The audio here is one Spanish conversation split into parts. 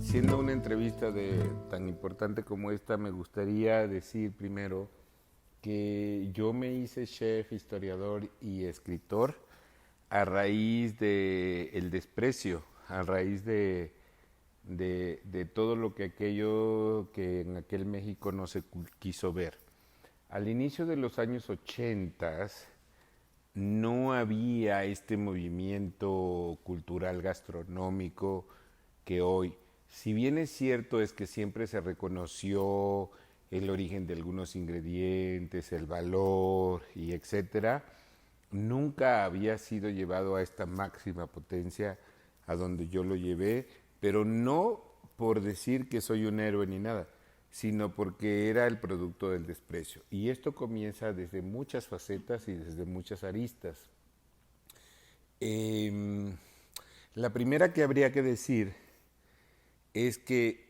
Siendo una entrevista tan importante como esta, me gustaría decir primero que yo me hice chef, historiador y escritor a raíz de el desprecio, a raíz de todo lo que aquello que en aquel México no se quiso ver. Al inicio de los años 80 no había este movimiento cultural gastronómico que hoy. Si bien es cierto es que siempre se reconoció el origen de algunos ingredientes, el valor y etcétera, nunca había sido llevado a esta máxima potencia a donde yo lo llevé, pero no por decir que soy un héroe ni nada, sino porque era el producto del desprecio. Y esto comienza desde muchas facetas y desde muchas aristas. La primera que habría que decir es que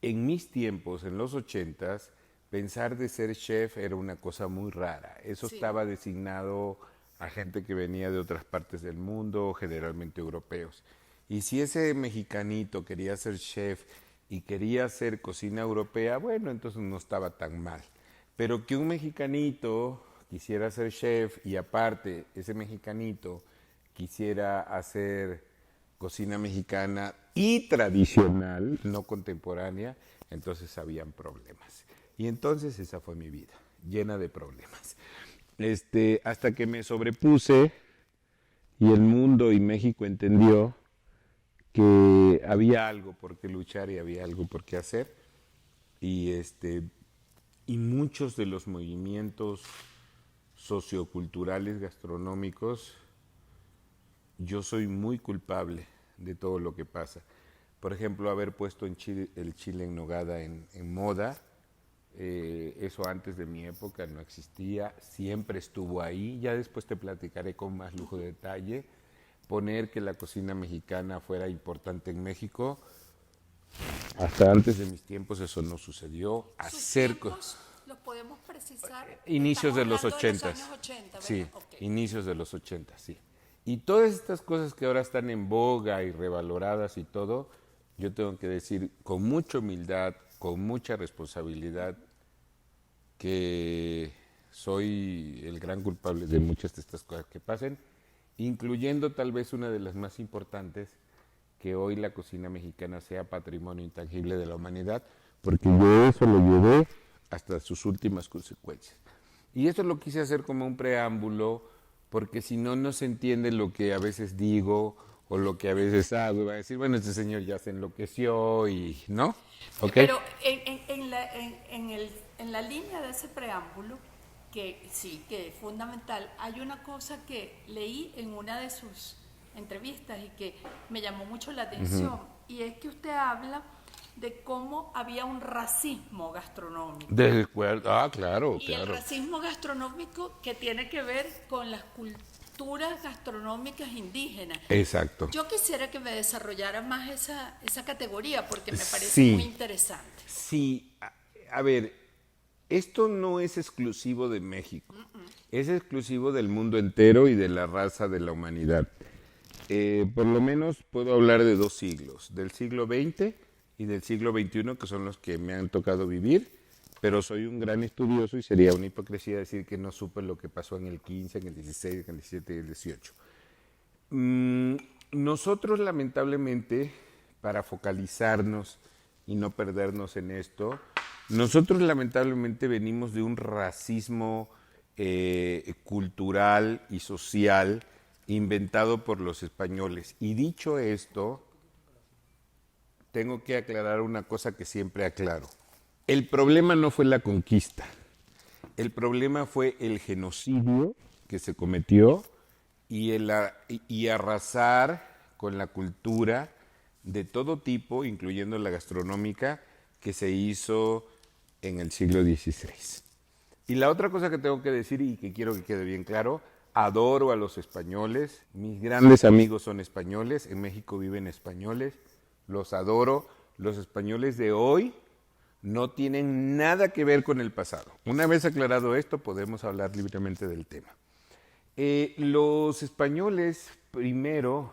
en mis tiempos, en los 80s, pensar de ser chef era una cosa muy rara. Eso estaba designado a gente que venía de otras partes del mundo, generalmente europeos. Y si ese mexicanito quería ser chef y quería hacer cocina europea, bueno, entonces no estaba tan mal. Pero que un mexicanito quisiera ser chef y aparte ese mexicanito quisiera hacer cocina mexicana y tradicional, no contemporánea, entonces habían problemas. Y entonces esa fue mi vida, llena de problemas. Hasta que me sobrepuse y el mundo y México entendió que había algo por qué luchar y había algo por qué hacer. Y muchos de los movimientos socioculturales gastronómicos, yo soy muy culpable de todo lo que pasa. Por ejemplo, haber puesto el chile en nogada en moda, eso antes de mi época no existía, siempre estuvo ahí, ya después te platicaré con más lujo de detalle. Poner que la cocina mexicana fuera importante en México, hasta antes de mis tiempos eso no sucedió. ¿Sus tiempos los podemos precisar? Inicios de los Estamos hablando 80. de los años 80, ¿verdad? Sí, Okay. inicios de los 80, sí. Y todas estas cosas que ahora están en boga y revaloradas y todo, yo tengo que decir con mucha humildad, con mucha responsabilidad, que soy el gran culpable de muchas de estas cosas que pasen, incluyendo tal vez una de las más importantes, que hoy la cocina mexicana sea patrimonio intangible de la humanidad, porque yo eso lo llevé hasta sus últimas consecuencias. Y esto lo quise hacer como un preámbulo, porque si no, no se entiende lo que a veces digo o lo que a veces hago. Y va a decir, bueno, este señor ya se enloqueció y, ¿no? ¿Ok? Pero en la línea de ese preámbulo, que sí, que es fundamental, hay una cosa que leí en una de sus entrevistas y que me llamó mucho la atención, y es que usted habla de cómo había un racismo gastronómico. Claro, Y el racismo gastronómico que tiene que ver con las culturas gastronómicas indígenas. Exacto. Yo quisiera que me desarrollara más esa categoría porque me parece Sí. muy interesante. Sí, a ver, esto no es exclusivo de México, es exclusivo del mundo entero y de la raza de la humanidad. Por lo menos puedo hablar de dos siglos, del siglo XX y del siglo XXI, que son los que me han tocado vivir, pero soy un gran estudioso y sería una hipocresía decir que no supe lo que pasó en el 15, en el 16, en el 17 y el 18. Nosotros lamentablemente, para focalizarnos y no perdernos en esto, nosotros lamentablemente venimos de un racismo cultural y social inventado por los españoles. Y dicho esto, tengo que aclarar una cosa que siempre aclaro. El problema no fue la conquista, el problema fue el genocidio que se cometió y arrasar con la cultura de todo tipo, incluyendo la gastronómica, que se hizo en el siglo XVI. Y la otra cosa que tengo que decir y que quiero que quede bien claro, adoro a los españoles, mis grandes amigos son españoles, en México viven españoles, los adoro. Los españoles de hoy no tienen nada que ver con el pasado. Una vez aclarado esto, podemos hablar libremente del tema. Los españoles primero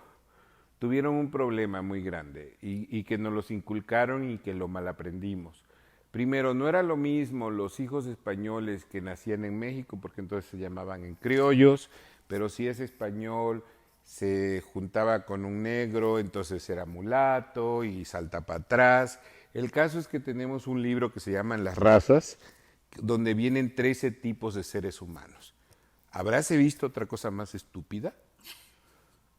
tuvieron un problema muy grande y que nos los inculcaron y que lo malaprendimos. Primero, no era lo mismo los hijos españoles que nacían en México, porque entonces se llamaban en criollos, pero si es español se juntaba con un negro, entonces era mulato y salta para atrás. El caso es que tenemos un libro que se llama Las razas, donde vienen 13 tipos de seres humanos. ¿Habráse visto otra cosa más estúpida?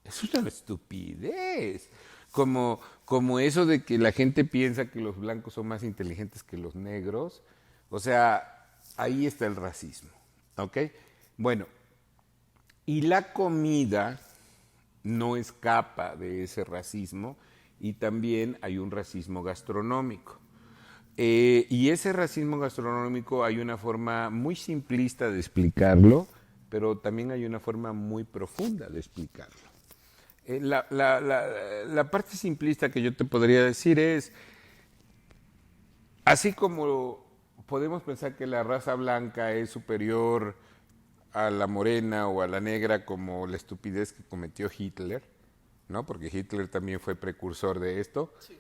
Es una estupidez. Como eso de que la gente piensa que los blancos son más inteligentes que los negros. O sea, ahí está el racismo. ¿Ok? Bueno, y la comida no escapa de ese racismo y también hay un racismo gastronómico. Y ese racismo gastronómico hay una forma muy simplista de explicarlo, pero también hay una forma muy profunda de explicarlo. La parte simplista que yo te podría decir es, así como podemos pensar que la raza blanca es superior a la morena o a la negra como la estupidez que cometió Hitler, ¿no? Porque Hitler también fue precursor de esto. Sí.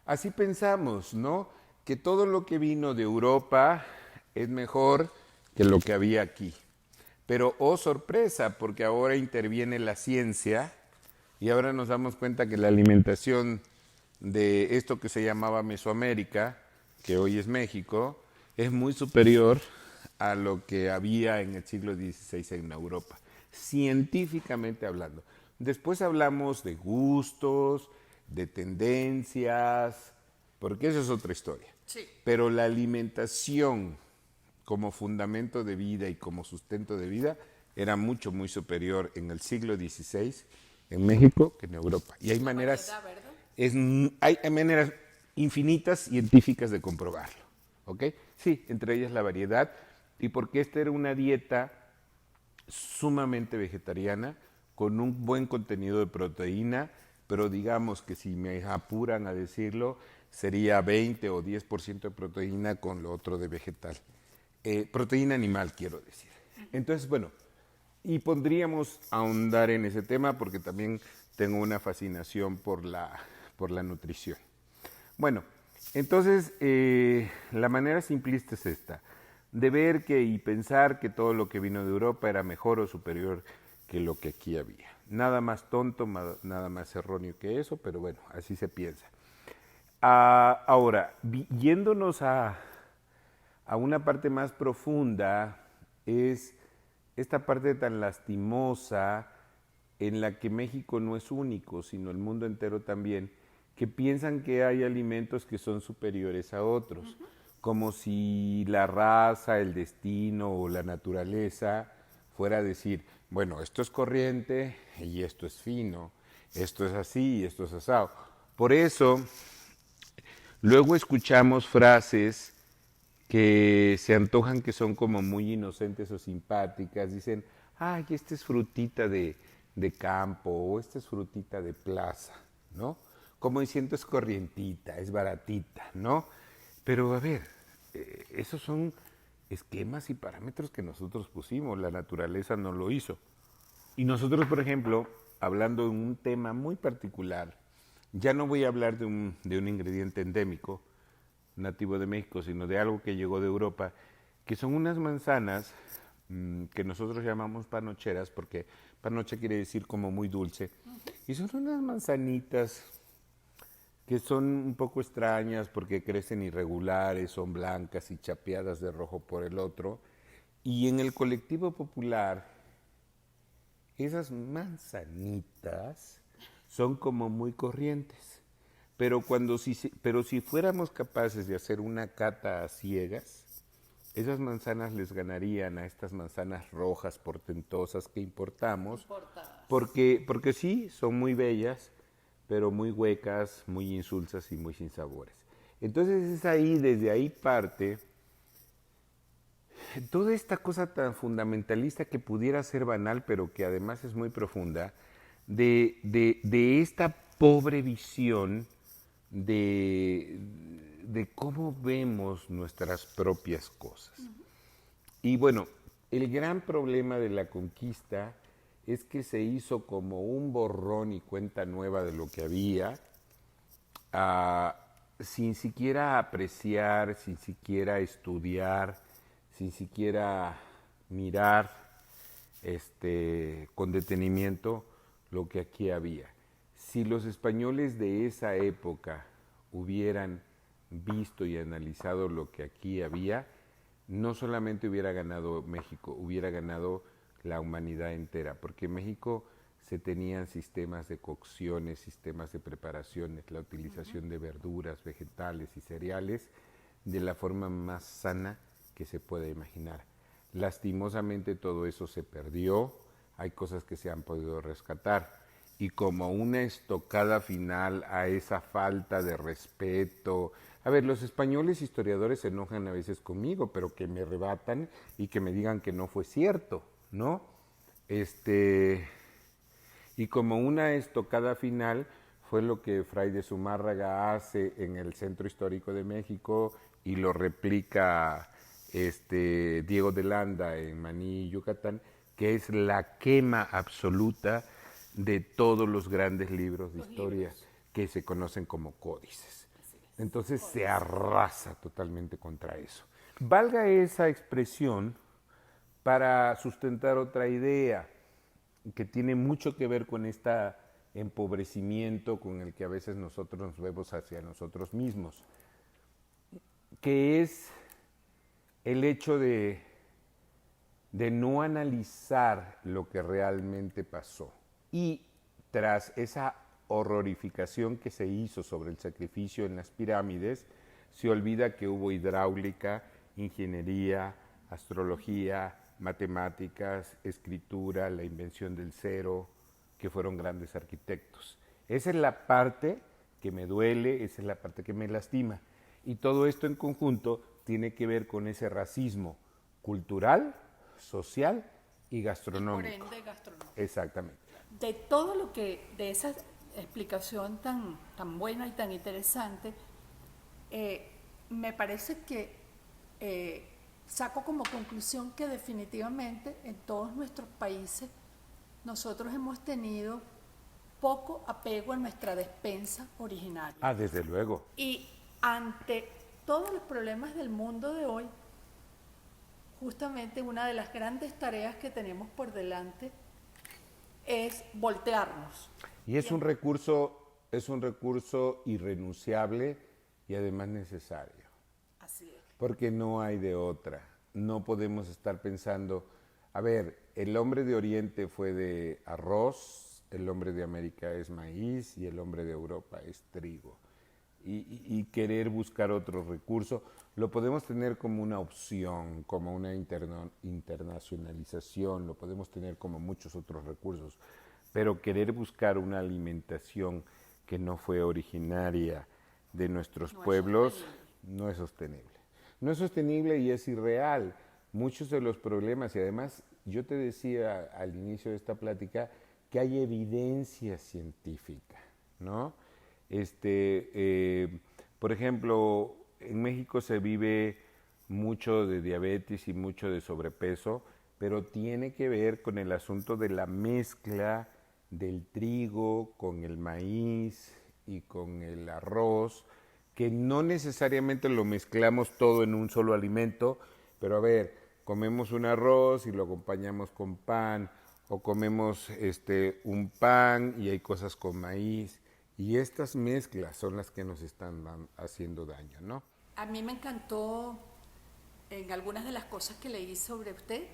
Así pensamos, ¿no? Que todo lo que vino de Europa es mejor que lo que había aquí. Pero, oh sorpresa, porque ahora interviene la ciencia y ahora nos damos cuenta que la alimentación de esto que se llamaba Mesoamérica, que hoy es México, es muy superior a lo que había en el siglo XVI en Europa, científicamente hablando. Después hablamos de gustos, de tendencias, porque eso es otra historia. Sí. Pero la alimentación como fundamento de vida y como sustento de vida era mucho, muy superior en el siglo XVI en México que en Europa. Y hay maneras, hay maneras infinitas científicas de comprobarlo. ¿Ok? Sí, entre ellas la variedad, y porque esta era una dieta sumamente vegetariana, con un buen contenido de proteína, pero digamos que si me apuran a decirlo, sería 20 o 10% de proteína con lo otro de vegetal. Proteína animal, quiero decir. Entonces, bueno, y podríamos ahondar en ese tema porque también tengo una fascinación por la nutrición. Bueno, entonces, la manera simplista es esta, de ver y pensar que todo lo que vino de Europa era mejor o superior que lo que aquí había. Nada más tonto, nada más erróneo que eso, pero bueno, así se piensa. Ahora, yéndonos a una parte más profunda, es esta parte tan lastimosa en la que México no es único, sino el mundo entero también, que piensan que hay alimentos que son superiores a otros, como si la raza, el destino o la naturaleza fuera a decir, bueno, esto es corriente y esto es fino, esto es así y esto es asado. Por eso, luego escuchamos frases que se antojan que son como muy inocentes o simpáticas, dicen, ay, esta es frutita de campo o esta es frutita de plaza, ¿no? Como diciendo es corrientita, es baratita, ¿no? Pero a ver, esos son esquemas y parámetros que nosotros pusimos, la naturaleza no lo hizo. Y nosotros, por ejemplo, hablando de un tema muy particular, ya no voy a hablar de un ingrediente endémico, nativo de México, sino de algo que llegó de Europa, que son unas manzanas que nosotros llamamos panocheras, porque panoche quiere decir como muy dulce, y son unas manzanitas que son un poco extrañas porque crecen irregulares, son blancas y chapeadas de rojo por el otro, y en el colectivo popular esas manzanitas son como muy corrientes. Pero si fuéramos capaces de hacer una cata a ciegas, esas manzanas les ganarían a estas manzanas rojas portentosas que importamos, porque sí, son muy bellas, pero muy huecas, muy insulsas y muy sin sabores. Entonces es ahí, desde ahí parte toda esta cosa tan fundamentalista que pudiera ser banal, pero que además es muy profunda, de esta pobre visión de cómo vemos nuestras propias cosas. Y bueno, el gran problema de la conquista es que se hizo como un borrón y cuenta nueva de lo que había, ah, sin siquiera apreciar, sin siquiera estudiar, sin siquiera mirar con detenimiento lo que aquí había. Si los españoles de esa época hubieran visto y analizado lo que aquí había, no solamente hubiera ganado México, hubiera ganado la humanidad entera, porque en México se tenían sistemas de cocciones, sistemas de preparaciones, la utilización de verduras, vegetales y cereales de la forma más sana que se puede imaginar. Lastimosamente todo eso se perdió, hay cosas que se han podido rescatar, y como una estocada final a esa falta de respeto. A ver, los españoles historiadores se enojan a veces conmigo, pero que me rebatan y que me digan que no fue cierto, ¿no? Y como una estocada final fue lo que Fray de Zumárraga hace en el Centro Histórico de México y lo replica Diego de Landa en Maní, Yucatán, que es la quema absoluta de todos los grandes libros de historia que se conocen como códices. Entonces se arrasa totalmente contra eso. Valga esa expresión para sustentar otra idea que tiene mucho que ver con este empobrecimiento con el que a veces nosotros nos vemos hacia nosotros mismos, que es el hecho de no analizar lo que realmente pasó. Y tras esa horrorificación que se hizo sobre el sacrificio en las pirámides, se olvida que hubo hidráulica, ingeniería, astrología, matemáticas, escritura, la invención del cero, que fueron grandes arquitectos. Esa es la parte que me duele, esa es la parte que me lastima. Y todo esto en conjunto tiene que ver con ese racismo cultural, social y gastronómico. Y por ende gastronómico. Exactamente. De todo lo que, de esa explicación tan buena y tan interesante, me parece que saco como conclusión que definitivamente en todos nuestros países nosotros hemos tenido poco apego a nuestra despensa originaria. Ah, desde luego. Y ante todos los problemas del mundo de hoy, justamente una de las grandes tareas que tenemos por delante es voltearnos. Y es un recurso irrenunciable y además necesario. Así es. Porque no hay de otra. No podemos estar pensando, a ver, el hombre de Oriente fue de arroz, el hombre de América es maíz y el hombre de Europa es trigo. Y querer buscar otro recurso, lo podemos tener como una opción, como una internacionalización, lo podemos tener como muchos otros recursos, pero querer buscar una alimentación que no fue originaria de nuestros pueblos no es sostenible. No es sostenible y es irreal. Muchos de los problemas, y además yo te decía al inicio de esta plática que hay evidencia científica, ¿no? Por ejemplo, en México se vive mucho de diabetes y mucho de sobrepeso, pero tiene que ver con el asunto de la mezcla del trigo con el maíz y con el arroz, que no necesariamente lo mezclamos todo en un solo alimento, pero a ver, comemos un arroz y lo acompañamos con pan, o comemos un pan y hay cosas con maíz, y estas mezclas son las que nos están haciendo daño, ¿no? A mí me encantó, en algunas de las cosas que leí sobre usted,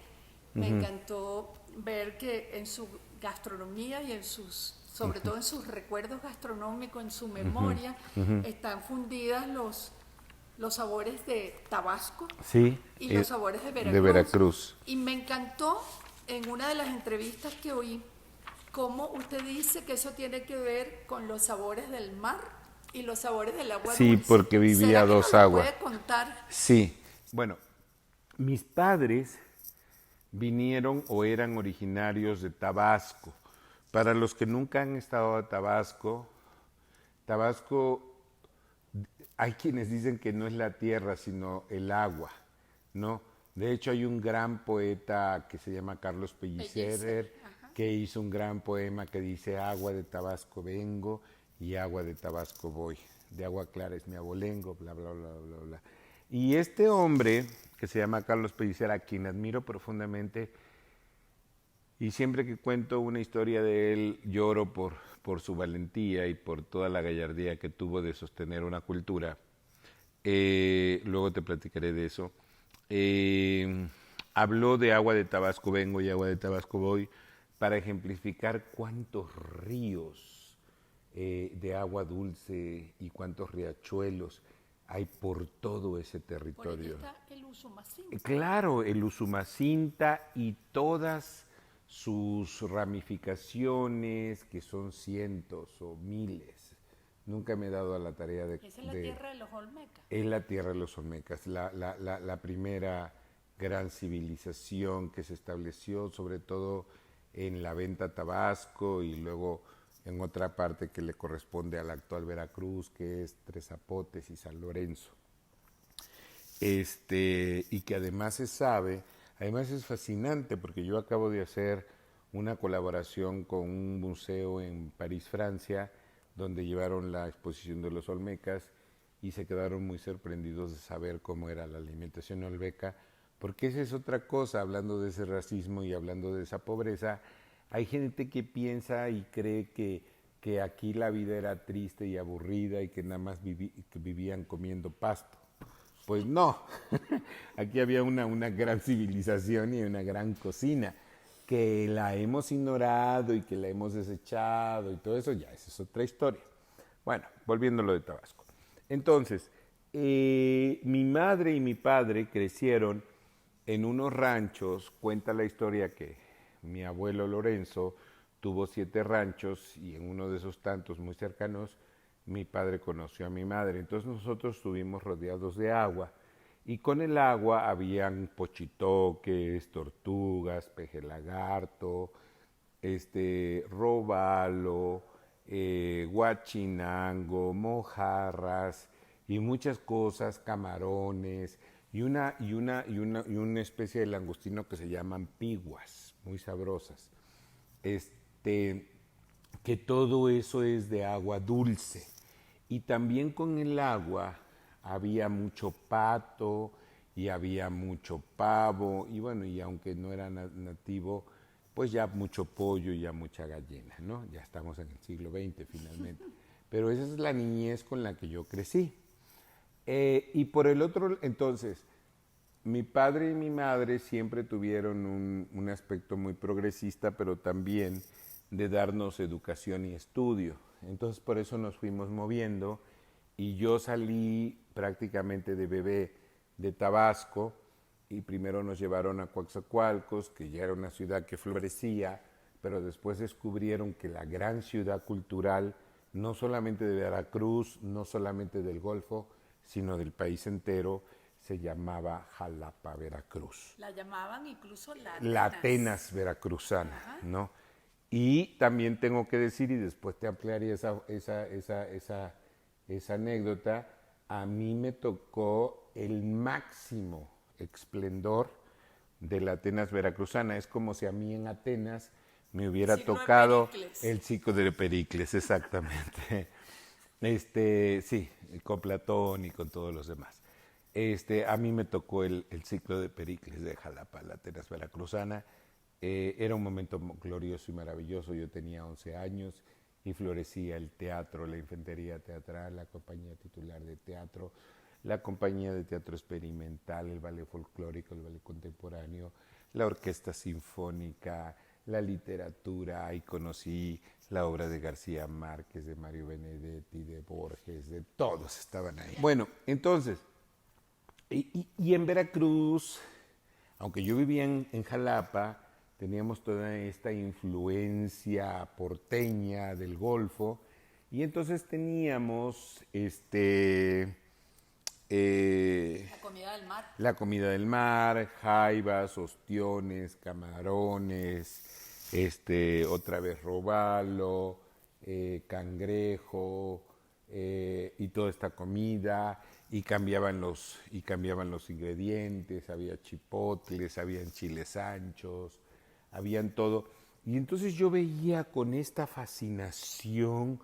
me encantó ver que en su gastronomía y en sobre todo en sus recuerdos gastronómicos, en su memoria, están fundidas los sabores de Tabasco, sí, y los sabores de Veracruz. Y me encantó en una de las entrevistas que oí cómo usted dice que eso tiene que ver con los sabores del mar y los sabores del agua sí, dulce. Porque vivía dos aguas. ¿Puede contar? Sí, bueno, mis padres vinieron o eran originarios de Tabasco. Para los que nunca han estado a Tabasco, hay quienes dicen que no es la tierra, sino el agua, ¿no? De hecho, hay un gran poeta que se llama Carlos Pellicer, que hizo un gran poema que dice: agua de Tabasco vengo y agua de Tabasco voy, de agua clara es mi abolengo, bla, bla, bla, bla, bla. Y este hombre, que se llama Carlos Pellicer, a quien admiro profundamente, y siempre que cuento una historia de él, lloro por su valentía y por toda la gallardía que tuvo de sostener una cultura. Luego te platicaré de eso. Habló de agua de Tabasco vengo y agua de Tabasco voy para ejemplificar cuántos ríos de agua dulce y cuántos riachuelos hay por todo ese territorio. Por ahí está el Usumacinta. Claro, el Usumacinta y todas sus ramificaciones, que son cientos o miles. Nunca me he dado a la tarea de... Esa es la tierra de los Olmecas. Es la tierra de los Olmecas, la primera gran civilización que se estableció, sobre todo en la Venta Tabasco y luego en otra parte que le corresponde al actual Veracruz, que es Tres Zapotes y San Lorenzo. Y que además se sabe, además es fascinante porque yo acabo de hacer una colaboración con un museo en París, Francia, donde llevaron la exposición de los Olmecas y se quedaron muy sorprendidos de saber cómo era la alimentación olmeca, porque esa es otra cosa, hablando de ese racismo y hablando de esa pobreza. Hay gente que piensa y cree que aquí la vida era triste y aburrida y que nada más que vivían comiendo pasto. Pues no, aquí había una gran civilización y una gran cocina, que la hemos ignorado y que la hemos desechado y todo eso, ya esa es otra historia. Bueno, volviendo a lo de Tabasco. Entonces, mi madre y mi padre crecieron en unos ranchos. Cuenta la historia que mi abuelo Lorenzo tuvo 7 ranchos y en uno de esos tantos muy cercanos mi padre conoció a mi madre. Entonces nosotros estuvimos rodeados de agua y con el agua habían pochitoques, tortugas, peje lagarto, robalo, guachinango, mojarras y muchas cosas, camarones y una especie de langostino que se llaman piguas, muy sabrosas. Que todo eso es de agua dulce. Y también con el agua había mucho pato y había mucho pavo y bueno, y aunque no era nativo, pues ya mucho pollo y ya mucha gallina, ¿no? Ya estamos en el siglo XX finalmente. Pero esa es la niñez con la que yo crecí. Y por el otro, entonces, mi padre y mi madre siempre tuvieron un aspecto muy progresista, pero también de darnos educación y estudio. Entonces por eso nos fuimos moviendo y yo salí prácticamente de bebé de Tabasco y primero nos llevaron a Coatzacoalcos, que ya era una ciudad que florecía, pero después descubrieron que la gran ciudad cultural, no solamente de Veracruz, no solamente del Golfo, sino del país entero, se llamaba Jalapa, Veracruz. La llamaban incluso la Atenas veracruzana, ¿no? Y también tengo que decir, y después te ampliaré esa anécdota, a mí me tocó el máximo esplendor de la Atenas veracruzana. Es como si a mí en Atenas me hubiera tocado el ciclo de Pericles, exactamente. Sí, con Platón y con todos los demás. A mí me tocó el ciclo de Pericles de Jalapa, la Atenas veracruzana. Era un momento glorioso y maravilloso. Yo tenía 11 años y florecía el teatro, la infantería teatral, la compañía titular de teatro, la compañía de teatro experimental, el ballet folclórico, el ballet contemporáneo, la orquesta sinfónica, la literatura. Ahí conocí la obra de García Márquez, de Mario Benedetti, de Borges, de todos estaban ahí. Bueno, entonces, y en Veracruz, aunque yo vivía en Jalapa, teníamos toda esta influencia porteña del Golfo y entonces teníamos la comida del mar. La comida del mar, jaivas, ostiones, camarones, otra vez robalo, cangrejo y toda esta comida y cambiaban los ingredientes, había chipotles, habían chiles anchos, habían todo. Y entonces yo veía con esta fascinación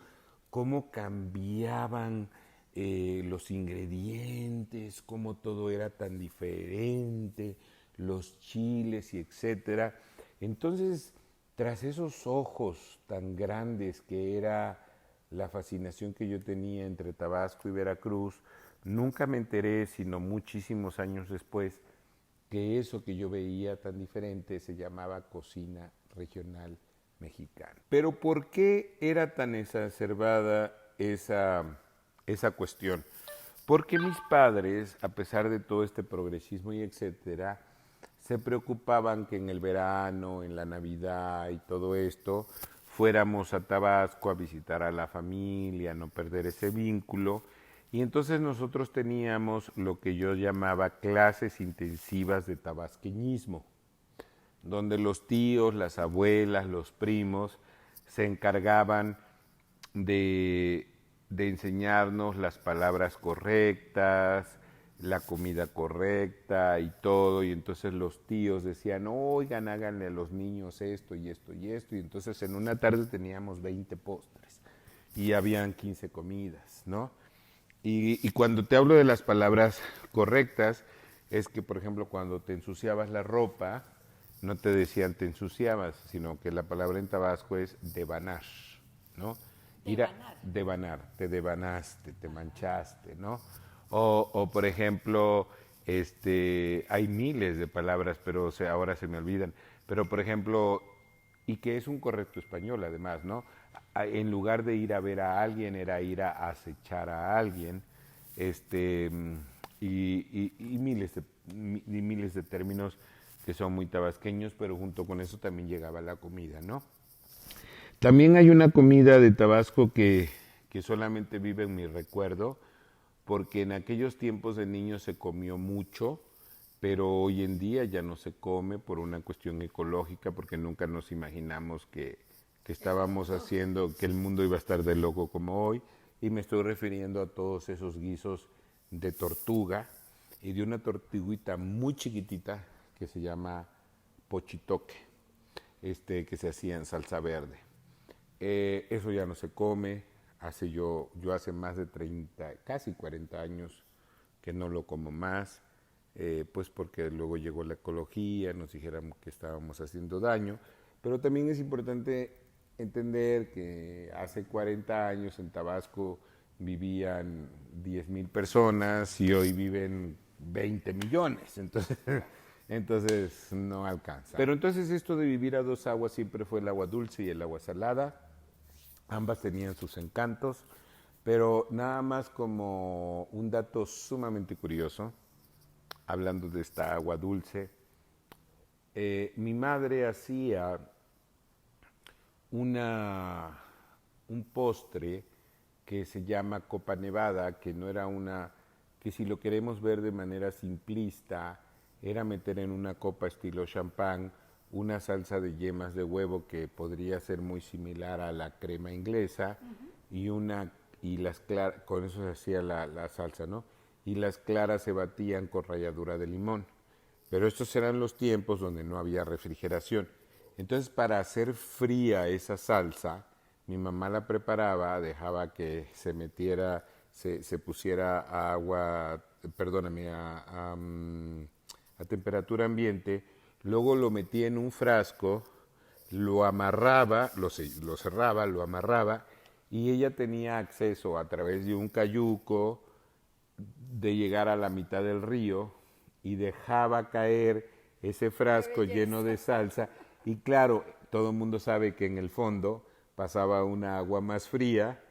cómo cambiaban los ingredientes, cómo todo era tan diferente, los chiles y etcétera. Entonces, tras esos ojos tan grandes que era la fascinación que yo tenía entre Tabasco y Veracruz, nunca me enteré, sino muchísimos años después, que eso que yo veía tan diferente se llamaba cocina regional mexicana. Pero ¿por qué era tan exacerbada esa cuestión? Porque mis padres, a pesar de todo este progresismo y etcétera, se preocupaban que en el verano, en la Navidad y todo esto, fuéramos a Tabasco a visitar a la familia, no perder ese vínculo. Y entonces nosotros teníamos lo que yo llamaba clases intensivas de tabasqueñismo, donde los tíos, las abuelas, los primos se encargaban de enseñarnos las palabras correctas, la comida correcta y todo, y entonces los tíos decían, oigan, háganle a los niños esto y esto y esto, y entonces en una tarde teníamos 20 postres y habían 15 comidas, ¿no? Y cuando te hablo de las palabras correctas, es que, por ejemplo, cuando te ensuciabas la ropa, no te decían te ensuciabas, sino que la palabra en tabasco es devanar, ¿no? Devanar, te devanaste, te manchaste, ¿no? O por ejemplo, hay miles de palabras, pero ahora se me olvidan. Pero, por ejemplo, y que es un correcto español, además, ¿no? En lugar de ir a ver a alguien, era ir a acechar a alguien, y miles de términos que son muy tabasqueños, pero junto con eso también llegaba la comida, ¿no? También hay una comida de Tabasco que solamente vive en mi recuerdo, porque en aquellos tiempos de niños se comió mucho, pero hoy en día ya no se come por una cuestión ecológica, porque nunca nos imaginamos que estábamos haciendo, que el mundo iba a estar de loco como hoy, y me estoy refiriendo a todos esos guisos de tortuga y de una tortuguita muy chiquitita que se llama pochitoque, que se hacía en salsa verde. Eso ya no se come, yo hace más de 30, casi 40 años que no lo como más, pues porque luego llegó la ecología, nos dijeron que estábamos haciendo daño, pero también es importante entender que hace 40 años en Tabasco vivían 10,000 personas y hoy viven 20 millones, entonces no alcanza. Pero entonces esto de vivir a dos aguas siempre fue el agua dulce y el agua salada. Ambas tenían sus encantos, pero nada más como un dato sumamente curioso, hablando de esta agua dulce, mi madre hacía un postre que se llama copa nevada, que no era que si lo queremos ver de manera simplista, era meter en una copa estilo champán una salsa de yemas de huevo que podría ser muy similar a la crema inglesa, y las claras, con eso se hacía la salsa, ¿no? Y las claras se batían con ralladura de limón. Pero estos eran los tiempos donde no había refrigeración. Entonces, para hacer fría esa salsa, mi mamá la preparaba, dejaba que se metiera, se pusiera a agua, perdóname, a temperatura ambiente, luego lo metía en un frasco, lo amarraba, lo cerraba, lo amarraba, y ella tenía acceso a través de un cayuco de llegar a la mitad del río y dejaba caer ese frasco lleno de salsa, y claro, todo el mundo sabe que en el fondo pasaba una agua más fría,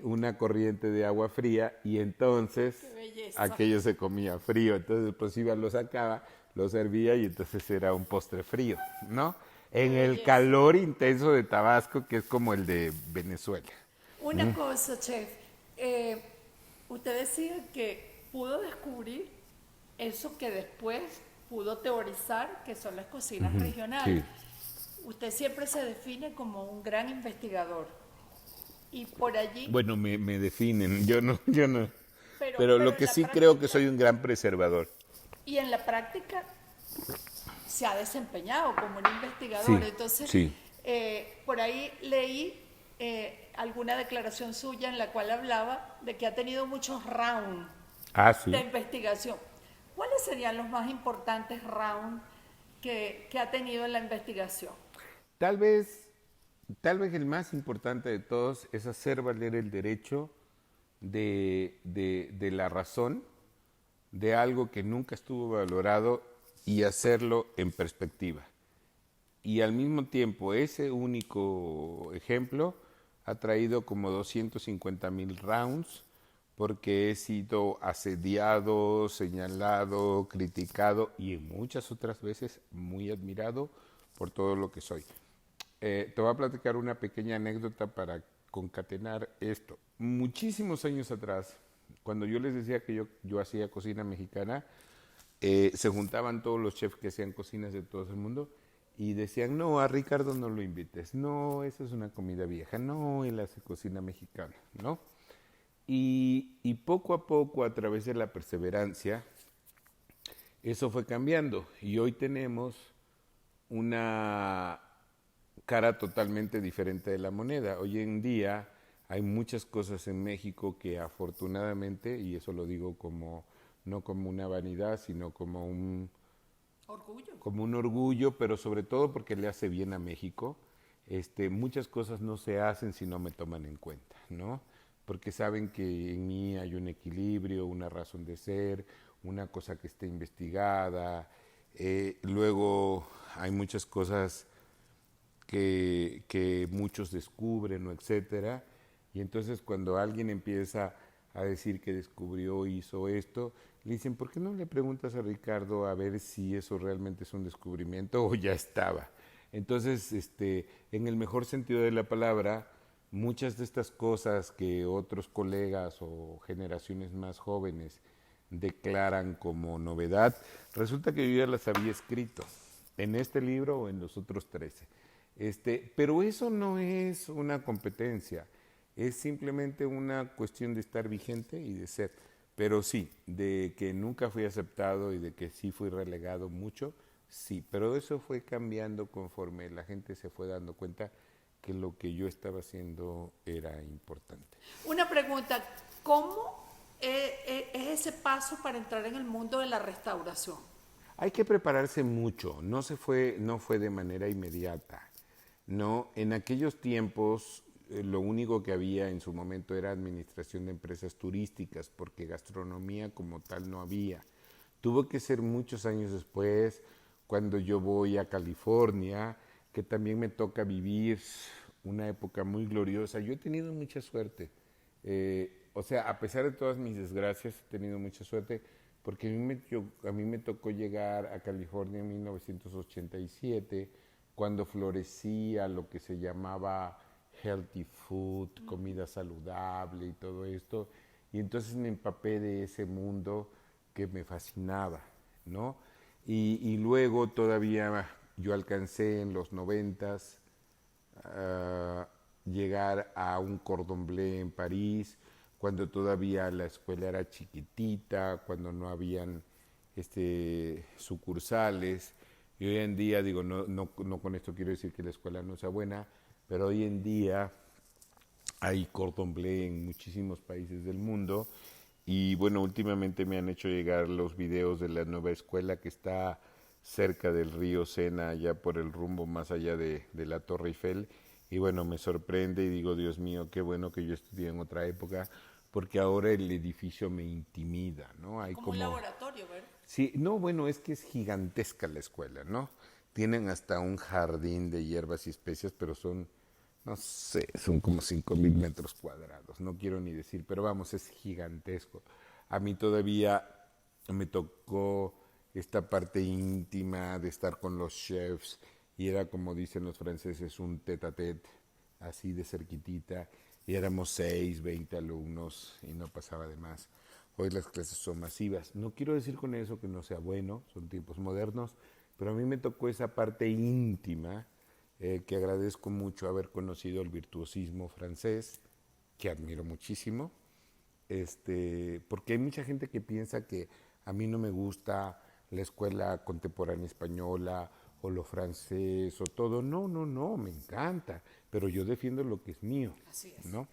una corriente de agua fría, y entonces aquello se comía frío. Entonces pues iba, lo sacaba, lo servía y entonces era un postre frío, ¿no? En el calor intenso de Tabasco, que es como el de Venezuela. Una cosa, chef, usted decía que pudo descubrir eso que después pudo teorizar, que son las cocinas regionales. Sí. Usted siempre se define como un gran investigador. Y por allí... Bueno, me definen, yo no. Pero lo que sí creo que soy un gran preservador. Y en la práctica se ha desempeñado como un investigador. Sí, Entonces, sí. por ahí leí alguna declaración suya en la cual hablaba de que ha tenido muchos rounds Ah, de sí. investigación. ¿Cuáles serían los más importantes rounds que ha tenido en la investigación? Tal vez, tal vez el más importante de todos es hacer valer el derecho de la razón de algo que nunca estuvo valorado y hacerlo en perspectiva. Y al mismo tiempo, ese único ejemplo ha traído como 250,000 rounds porque he sido asediado, señalado, criticado y en muchas otras veces muy admirado por todo lo que soy. Te voy a platicar una pequeña anécdota para concatenar esto. Muchísimos años atrás, cuando yo les decía que yo hacía cocina mexicana, se juntaban todos los chefs que hacían cocinas de todo el mundo y decían, no, a Ricardo no lo invites, no, esa es una comida vieja, no, él hace cocina mexicana, ¿no? Y poco a poco, a través de la perseverancia, eso fue cambiando y hoy tenemos una cara totalmente diferente de la moneda. Hoy en día hay muchas cosas en México que afortunadamente, y eso lo digo como no como una vanidad, sino Orgullo. como un orgullo, pero sobre todo porque le hace bien a México. Muchas cosas no se hacen si no me toman en cuenta, ¿no? Porque saben que en mí hay un equilibrio, una razón de ser, una cosa que esté investigada. Luego hay muchas cosas que muchos descubren o etcétera. Y entonces cuando alguien empieza a decir que descubrió, hizo esto, le dicen, ¿por qué no le preguntas a Ricardo a ver si eso realmente es un descubrimiento o ya estaba? Entonces, en el mejor sentido de la palabra, muchas de estas cosas que otros colegas o generaciones más jóvenes declaran como novedad, resulta que yo ya las había escrito en este libro o en los otros 13. Pero eso no es una competencia, es simplemente una cuestión de estar vigente y de ser. Pero sí, de que nunca fui aceptado y de que sí fui relegado mucho, sí, pero eso fue cambiando conforme la gente se fue dando cuenta que lo que yo estaba haciendo era importante. Una pregunta, ¿cómo es ese paso para entrar en el mundo de la restauración? Hay que prepararse mucho, no fue de manera inmediata. No, en aquellos tiempos lo único que había en su momento era administración de empresas turísticas, porque gastronomía como tal no había. Tuvo que ser muchos años después, cuando yo voy a California, que también me toca vivir una época muy gloriosa. Yo he tenido mucha suerte. O sea, a pesar de todas mis desgracias, he tenido mucha suerte, porque a mí me tocó llegar a California en 1987, cuando florecía lo que se llamaba healthy food, comida saludable y todo esto. Y entonces me empapé de ese mundo que me fascinaba, ¿no? Y luego todavía yo alcancé en los 90 llegar a un cordon bleu en París, cuando todavía la escuela era chiquitita, cuando no habían sucursales. Y hoy en día, digo, no con esto quiero decir que la escuela no sea buena, pero hoy en día hay cordon bleu en muchísimos países del mundo. Y bueno, últimamente me han hecho llegar los videos de la nueva escuela que está cerca del río Sena, allá por el rumbo más allá de la Torre Eiffel. Y bueno, me sorprende y digo, Dios mío, qué bueno que yo estudié en otra época, porque ahora el edificio me intimida, ¿no? Hay Como un como... laboratorio, ¿verdad? Sí, no, bueno, es que es gigantesca la escuela, ¿no? Tienen hasta un jardín de hierbas y especias, pero son, no sé, son como 5,000 metros cuadrados, no quiero ni decir, pero vamos, es gigantesco. A mí todavía me tocó esta parte íntima de estar con los chefs y era como dicen los franceses, un tete a tete, así de cerquitita, y éramos 6, 20 alumnos y no pasaba de más. Hoy las clases son masivas. No quiero decir con eso que no sea bueno, son tiempos modernos, pero a mí me tocó esa parte íntima que agradezco mucho haber conocido el virtuosismo francés, que admiro muchísimo, porque hay mucha gente que piensa que a mí no me gusta la escuela contemporánea española o lo francés o todo. No, no, no, me encanta, pero yo defiendo lo que es mío, Así es. ¿no?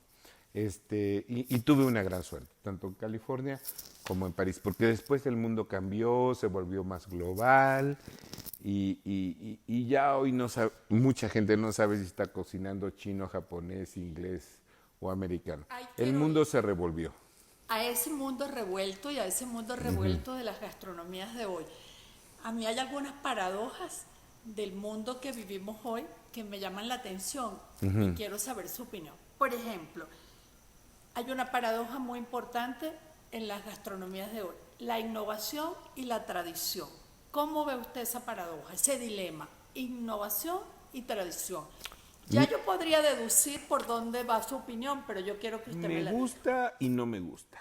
Y tuve una gran suerte, tanto en California como en París, porque después el mundo cambió, se volvió más global y ya hoy no sabe, mucha gente no sabe si está cocinando chino, japonés, inglés o americano. Ay, El quiero mundo ir se revolvió. a ese mundo revuelto y a ese mundo revuelto de las gastronomías de hoy. A mí hay algunas paradojas del mundo que vivimos hoy que me llaman la atención y quiero saber su opinión. Por ejemplo, hay una paradoja muy importante en las gastronomías de hoy, la innovación y la tradición. ¿Cómo ve usted esa paradoja, ese dilema? Innovación y tradición. Ya yo podría deducir por dónde va su opinión, pero yo quiero que usted me Me la diga. gusta y no me gusta.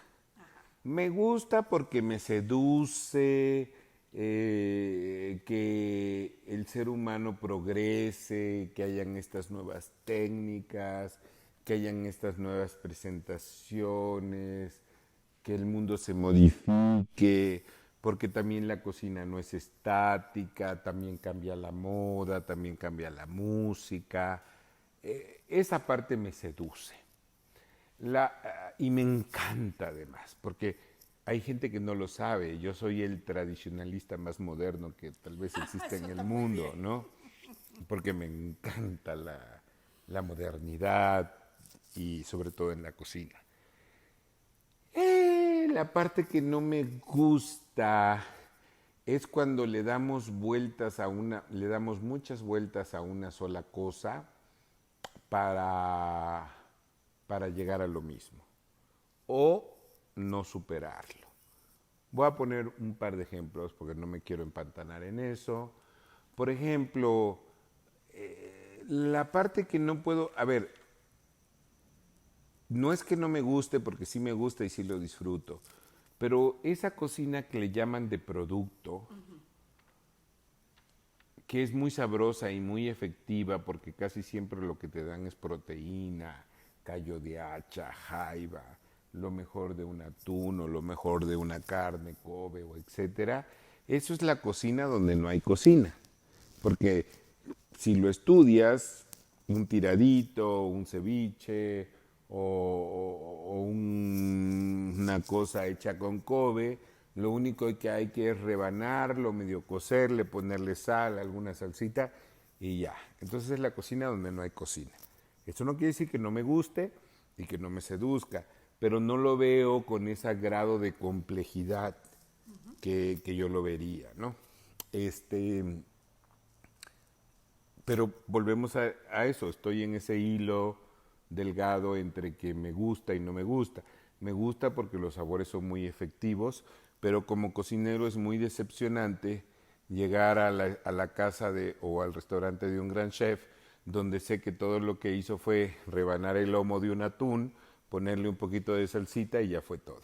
Me gusta porque me seduce que el ser humano progrese, que hayan estas nuevas técnicas, que hayan estas nuevas presentaciones, que el mundo se modifique, porque también la cocina no es estática, también cambia la moda, también cambia la música. Esa parte me seduce. Y me encanta además, porque hay gente que no lo sabe. Yo soy el tradicionalista más moderno que tal vez existe Eso en el está muy mundo, bien. ¿no? Porque me encanta la modernidad y sobre todo en la cocina. La parte que no me gusta es cuando le damos le damos muchas vueltas a una sola cosa para, para llegar a lo mismo o no superarlo. Voy a poner un par de ejemplos porque no me quiero empantanar en eso. Por ejemplo, la parte que no puedo, a ver, no es que no me guste porque sí me gusta y sí lo disfruto, pero esa cocina que le llaman de producto, que es muy sabrosa y muy efectiva porque casi siempre lo que te dan es proteína, callo de hacha, jaiba, lo mejor de un atún o lo mejor de una carne, Kobe o etcétera. Eso es la cocina donde no hay cocina. Porque si lo estudias, un tiradito, un ceviche una cosa hecha con Kobe, lo único que hay que es rebanarlo, medio cocerle, ponerle sal, alguna salsita y ya. Entonces es la cocina donde no hay cocina. Esto no quiere decir que no me guste y que no me seduzca, pero no lo veo con ese grado de complejidad que yo lo vería, ¿no? Pero volvemos a eso, estoy en ese hilo delgado entre que me gusta y no me gusta. Me gusta porque los sabores son muy efectivos, pero como cocinero es muy decepcionante llegar a la casa o al restaurante de un gran chef donde sé que todo lo que hizo fue rebanar el lomo de un atún, ponerle un poquito de salsita y ya fue todo.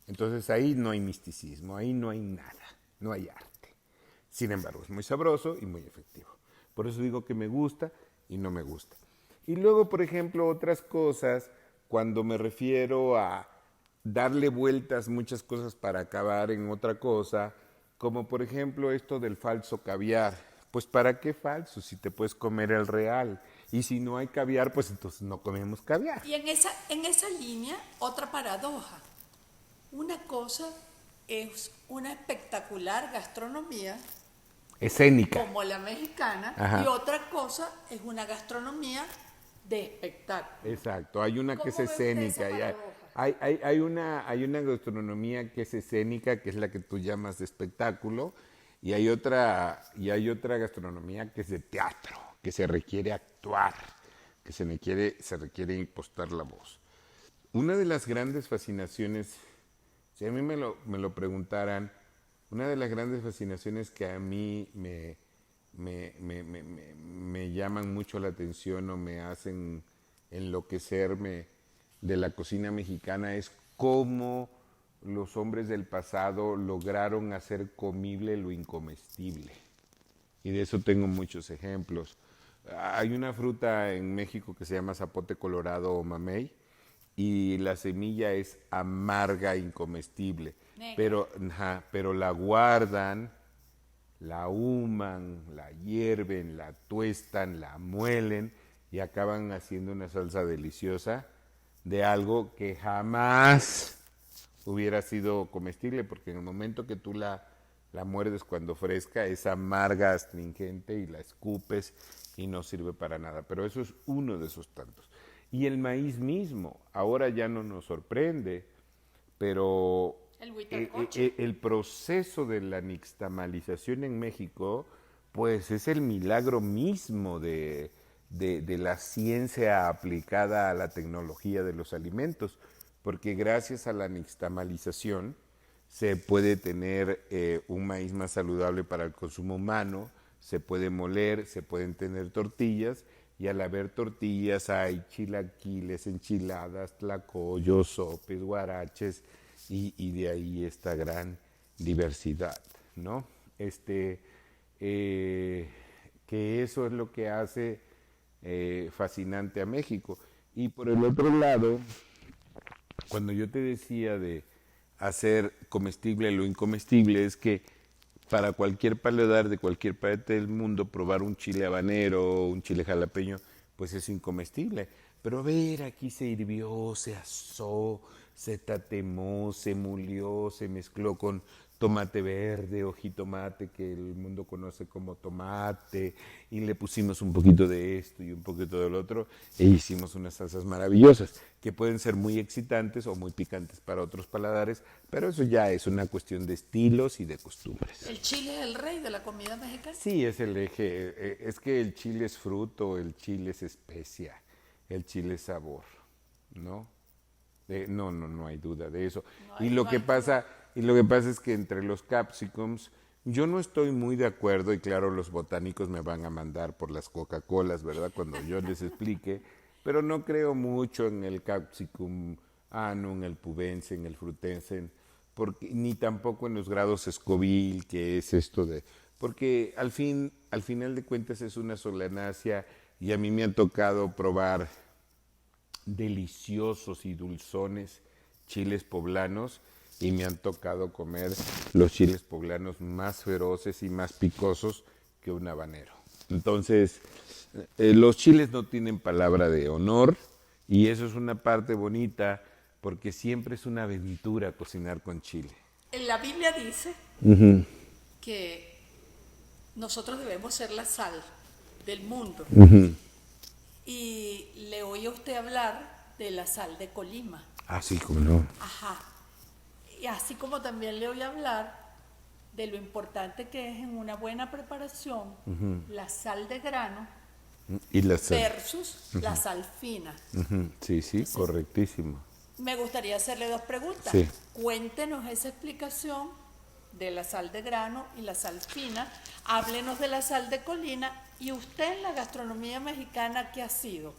Entonces ahí no hay misticismo, ahí no hay nada, no hay arte. Sin embargo, es muy sabroso y muy efectivo. Por eso digo que me gusta y no me gusta. Y luego, por ejemplo, otras cosas, cuando me refiero a darle vueltas muchas cosas para acabar en otra cosa, como por ejemplo esto del falso caviar. Pues ¿para qué falso si te puedes comer el real? Y si no hay caviar, pues entonces no comemos caviar. Y en esa línea, otra paradoja. Una cosa es una espectacular gastronomía Escénica. como la mexicana Ajá. y otra cosa es una gastronomía de espectáculo. Exacto, hay una que es ¿Cómo ve usted esa escénica. paradoja? Hay una gastronomía que es escénica, que es la que tú llamas de espectáculo, y hay otra gastronomía que es de teatro, que se requiere actuar, que se requiere impostar la voz. Una de las grandes fascinaciones, si a mí me lo preguntaran, una de las grandes fascinaciones que a mí me llaman mucho la atención o me hacen enloquecerme de la cocina mexicana es cómo los hombres del pasado lograron hacer comible lo incomestible. Y de eso tengo muchos ejemplos. Hay una fruta en México que se llama zapote colorado o mamey y la semilla es amarga, incomestible. Negra. Pero la guardan la ahuman, la hierven, la tuestan, la muelen y acaban haciendo una salsa deliciosa de algo que jamás hubiera sido comestible, porque en el momento que tú la muerdes cuando fresca es amarga, astringente y la escupes y no sirve para nada. Pero eso es uno de esos tantos. Y el maíz mismo, ahora ya no nos sorprende, pero El huitlacoche. el proceso de la nixtamalización en México, pues es el milagro mismo de la ciencia aplicada a la tecnología de los alimentos, porque gracias a la nixtamalización se puede tener un maíz más saludable para el consumo humano, se puede moler, se pueden tener tortillas, y al haber tortillas hay chilaquiles, enchiladas, tlacoyos, sopes, guaraches, y de ahí esta gran diversidad, ¿no? Que eso es lo que hace fascinante a México. Y por el otro lado, cuando yo te decía de hacer comestible lo incomestible, es que para cualquier paladar de cualquier parte del mundo, probar un chile habanero, un chile jalapeño, pues es incomestible. Pero a ver, aquí se hirvió, se asó, se tatemó, se molió, se mezcló con tomate verde o jitomate que el mundo conoce como tomate, y le pusimos un poquito de esto y un poquito del otro e hicimos unas salsas maravillosas que pueden ser muy excitantes o muy picantes para otros paladares, pero eso ya es una cuestión de estilos y de costumbres. El chile es el rey de la comida mexicana. Sí, es el eje, es que el chile es fruto, el chile es especia, el chile es sabor, ¿no? No hay duda de eso. No Y hay, lo no que hay duda. pasa, y lo que pasa es que entre los capsicums, yo no estoy muy de acuerdo, y claro, los botánicos me van a mandar por las Coca-Colas, ¿verdad? Cuando yo les explique, pero no creo mucho en el capsicum annuum, el pubense, en el frutense, porque, ni tampoco en los grados Scoville, que es esto de... Porque al final de cuentas es una solanácea, y a mí me han tocado probar deliciosos y dulzones chiles poblanos, y me han tocado comer los chiles poblanos más feroces y más picosos que un habanero. Entonces, los chiles no tienen palabra de honor, y eso es una parte bonita porque siempre es una aventura cocinar con chile. En la Biblia dice que nosotros debemos ser la sal del mundo. Y le oí a usted hablar de la sal de Colima. Ah, sí, como no. Ajá. Y así como también le oí hablar de lo importante que es en una buena preparación la sal de grano Y la sal. versus la sal fina. Sí, sí, Entonces, correctísimo. me gustaría hacerle dos preguntas. Sí. Cuéntenos esa explicación de la sal de grano y la sal fina. Háblenos de la sal de colina. ¿Y usted en la gastronomía mexicana qué ha sido?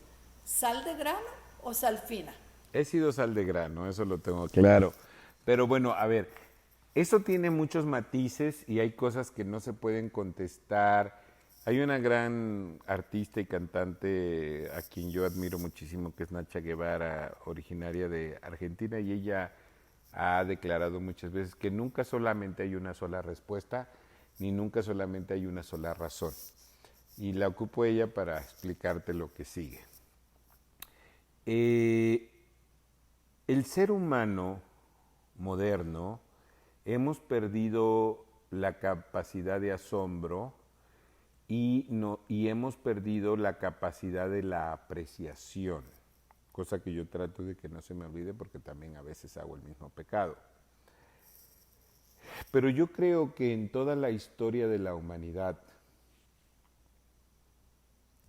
¿Sal de grano o sal fina? He sido sal de grano, eso lo tengo claro. Pero bueno, a ver, eso tiene muchos matices y hay cosas que no se pueden contestar. Hay una gran artista y cantante a quien yo admiro muchísimo, que es Nacha Guevara, originaria de Argentina, y ella ha declarado muchas veces que nunca solamente hay una sola respuesta, ni nunca solamente hay una sola razón. Y la ocupo ella para explicarte lo que sigue. El ser humano moderno hemos perdido la capacidad de asombro y hemos perdido la capacidad de la apreciación, cosa que yo trato de que no se me olvide porque también a veces hago el mismo pecado. Pero yo creo que en toda la historia de la humanidad,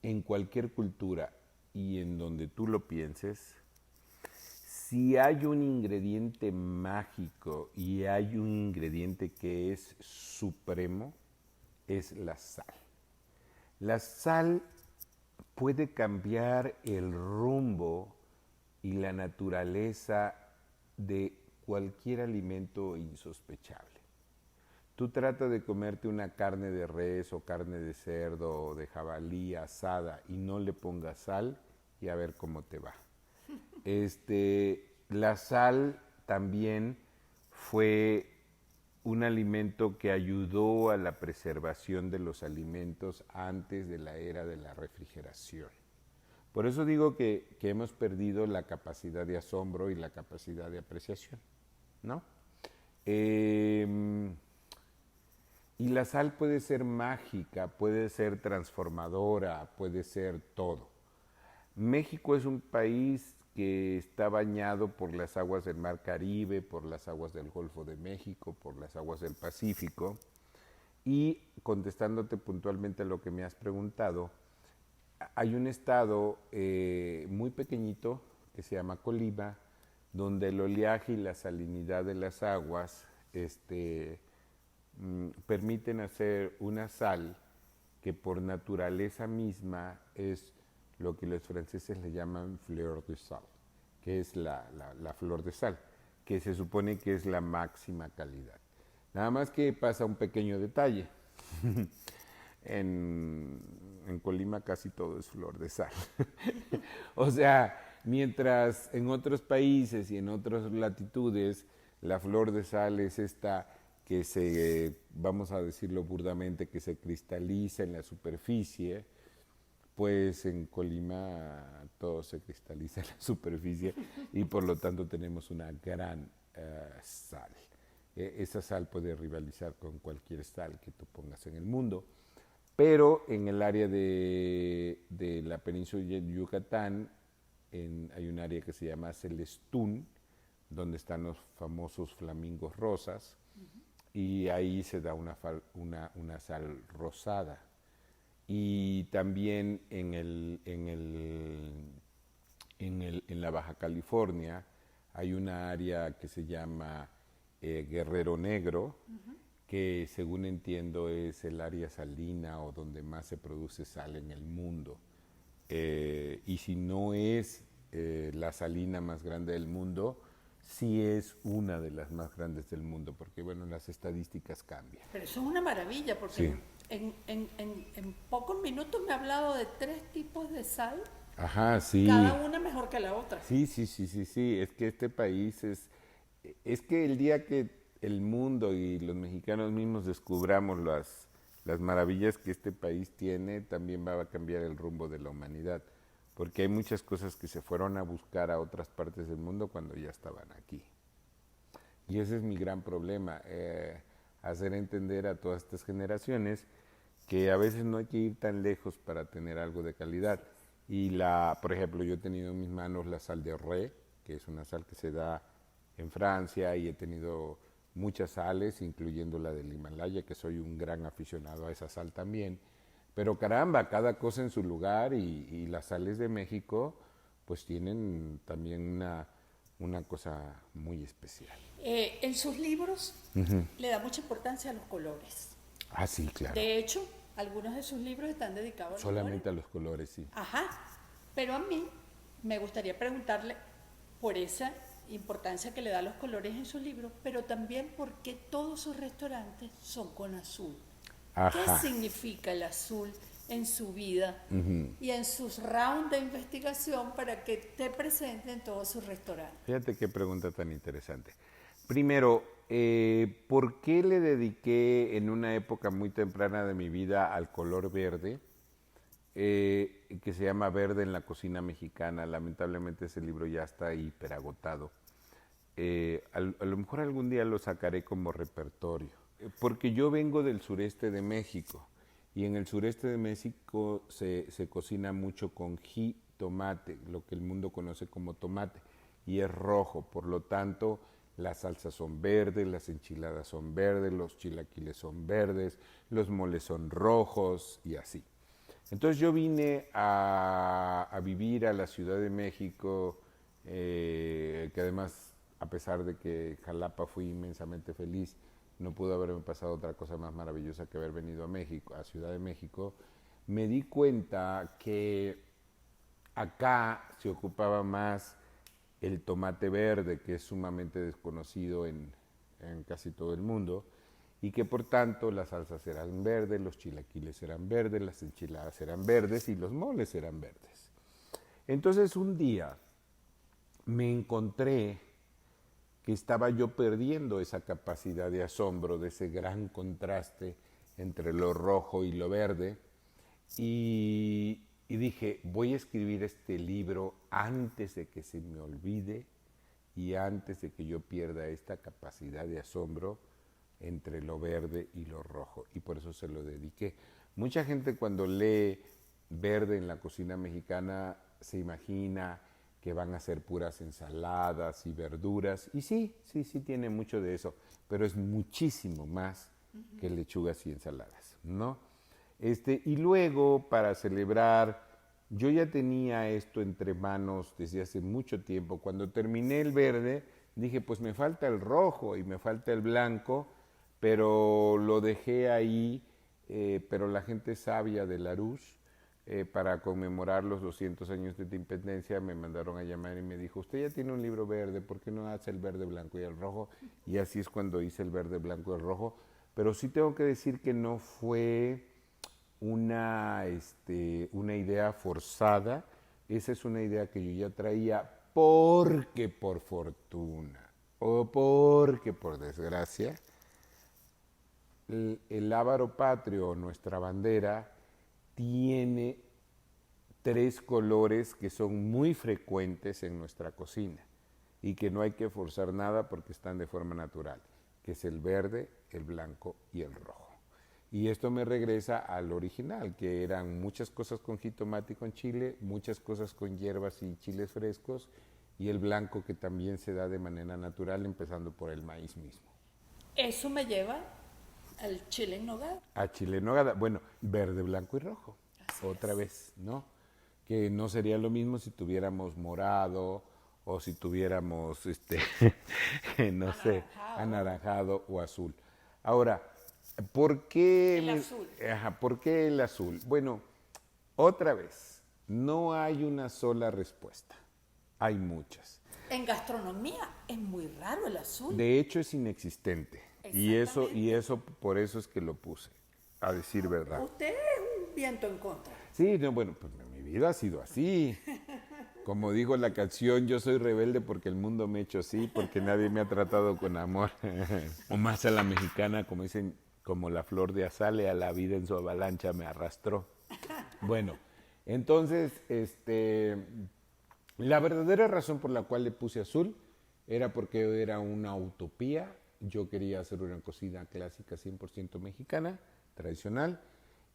en cualquier cultura y en donde tú lo pienses, si hay un ingrediente mágico y hay un ingrediente que es supremo, es la sal. La sal puede cambiar el rumbo y la naturaleza de cualquier alimento insospechable. Tú tratas de comerte una carne de res o carne de cerdo o de jabalí asada y no le pongas sal y a ver cómo te va. La sal también fue un alimento que ayudó a la preservación de los alimentos antes de la era de la refrigeración. Por eso digo que hemos perdido la capacidad de asombro y la capacidad de apreciación, ¿no? Y la sal puede ser mágica, puede ser transformadora, puede ser todo. México es un país que está bañado por las aguas del Mar Caribe, por las aguas del Golfo de México, por las aguas del Pacífico. Y contestándote puntualmente a lo que me has preguntado, hay un estado muy pequeñito que se llama Colima, donde el oleaje y la salinidad de las aguas permiten hacer una sal que por naturaleza misma es lo que los franceses le llaman fleur de sal, que es la flor de sal, que se supone que es la máxima calidad. Nada más que pasa un pequeño detalle. En Colima casi todo es flor de sal. O sea, mientras en otros países y en otras latitudes la flor de sal es esta que se, vamos a decirlo burdamente, que se cristaliza en la superficie, pues en Colima todo se cristaliza en la superficie y por lo tanto tenemos una gran sal. Esa sal puede rivalizar con cualquier sal que tú pongas en el mundo, pero en el área de la península de Yucatán hay un área que se llama Celestún, donde están los famosos flamingos rosas, y ahí se da una sal rosada. Y también en la Baja California hay una área que se llama Guerrero Negro, que según entiendo es el área salina o donde más se produce sal en el mundo. Y si no es la salina más grande del mundo, sí es una de las más grandes del mundo, porque bueno, las estadísticas cambian. Pero eso es una maravilla, porque Sí. en pocos minutos me ha hablado de 3 tipos de sal, Ajá, sí. cada una mejor que la otra. Sí, es que este país es que el día que el mundo y los mexicanos mismos descubramos las maravillas que este país tiene, también va a cambiar el rumbo de la humanidad, porque hay muchas cosas que se fueron a buscar a otras partes del mundo cuando ya estaban aquí. Y ese es mi gran problema, hacer entender a todas estas generaciones que a veces no hay que ir tan lejos para tener algo de calidad. Y por ejemplo, yo he tenido en mis manos la sal de Ré, que es una sal que se da en Francia, y he tenido muchas sales, incluyendo la del Himalaya, que soy un gran aficionado a esa sal también. Pero caramba, cada cosa en su lugar, y las sales de México pues tienen también una cosa muy especial. En sus libros le da mucha importancia a los colores. Ah, sí, claro. De hecho, algunos de sus libros están dedicados a los Solamente colores. a los colores, sí. Ajá, pero a mí me gustaría preguntarle por esa importancia que le da a los colores en sus libros, pero también por qué todos sus restaurantes son con azul. Ajá. ¿Qué significa el azul en su vida y en sus rounds de investigación para que esté presente en todos sus restaurantes? Fíjate qué pregunta tan interesante. Primero, ¿por qué le dediqué en una época muy temprana de mi vida al color verde? Que se llama Verde en la cocina mexicana. Lamentablemente ese libro ya está hiperagotado. A lo mejor algún día lo sacaré como repertorio. Porque yo vengo del sureste de México, y en el sureste de México se cocina mucho con jitomate, lo que el mundo conoce como tomate, y es rojo. Por lo tanto, las salsas son verdes, las enchiladas son verdes, los chilaquiles son verdes, los moles son rojos y así. Entonces yo vine a vivir a la Ciudad de México, que además, a pesar de que Jalapa fui inmensamente feliz, no pudo haberme pasado otra cosa más maravillosa que haber venido a México, a Ciudad de México. Me di cuenta que acá se ocupaba más el tomate verde, que es sumamente desconocido en casi todo el mundo, y que por tanto las salsas eran verdes, los chilaquiles eran verdes, las enchiladas eran verdes y los moles eran verdes. Entonces un día me encontré que estaba yo perdiendo esa capacidad de asombro, de ese gran contraste entre lo rojo y lo verde. Y dije, voy a escribir este libro antes de que se me olvide y antes de que yo pierda esta capacidad de asombro entre lo verde y lo rojo. Y por eso se lo dediqué. Mucha gente cuando lee verde en la cocina mexicana se imagina que van a ser puras ensaladas y verduras. Y sí tiene mucho de eso, pero es muchísimo más que lechugas y ensaladas, ¿no? Y luego, para celebrar, yo ya tenía esto entre manos desde hace mucho tiempo. Cuando terminé el verde, dije, pues me falta el rojo y me falta el blanco, pero lo dejé ahí, pero la gente sabia de Larousse, para conmemorar los 200 años de independencia, me mandaron a llamar y me dijo, usted ya tiene un libro verde, ¿por qué no hace el verde, blanco y el rojo? Y así es cuando hice el verde, blanco y el rojo. Pero sí tengo que decir que no fue una idea forzada. Esa es una idea que yo ya traía porque por fortuna o porque por desgracia el lábaro patrio, nuestra bandera, tiene 3 colores que son muy frecuentes en nuestra cocina y que no hay que forzar nada porque están de forma natural, que es el verde, el blanco y el rojo. Y esto me regresa al original, que eran muchas cosas con jitomate y con chile, muchas cosas con hierbas y chiles frescos, y el blanco que también se da de manera natural, empezando por el maíz mismo. Eso me lleva al chile en nogada. A chile en nogada, bueno, verde, blanco y rojo, Así otra es. vez, ¿no? Que no sería lo mismo si tuviéramos morado o si tuviéramos, no sé, anaranjado o azul. Ahora, ¿por qué El azul. ¿por qué el azul? Bueno, otra vez, no hay una sola respuesta, hay muchas. En gastronomía es muy raro el azul. De hecho es inexistente y Exactamente. eso por eso es que lo puse, a decir verdad. Usted es un viento en contra. Sí, no, bueno, pues mi vida ha sido así. Como dijo la canción, yo soy rebelde porque el mundo me ha hecho así, porque nadie me ha tratado con amor. O más a la mexicana, como dicen, como la flor de azale, a la vida en su avalancha me arrastró. Bueno, entonces, la verdadera razón por la cual le puse azul era porque era una utopía. Yo quería hacer una cocina clásica 100% mexicana, tradicional,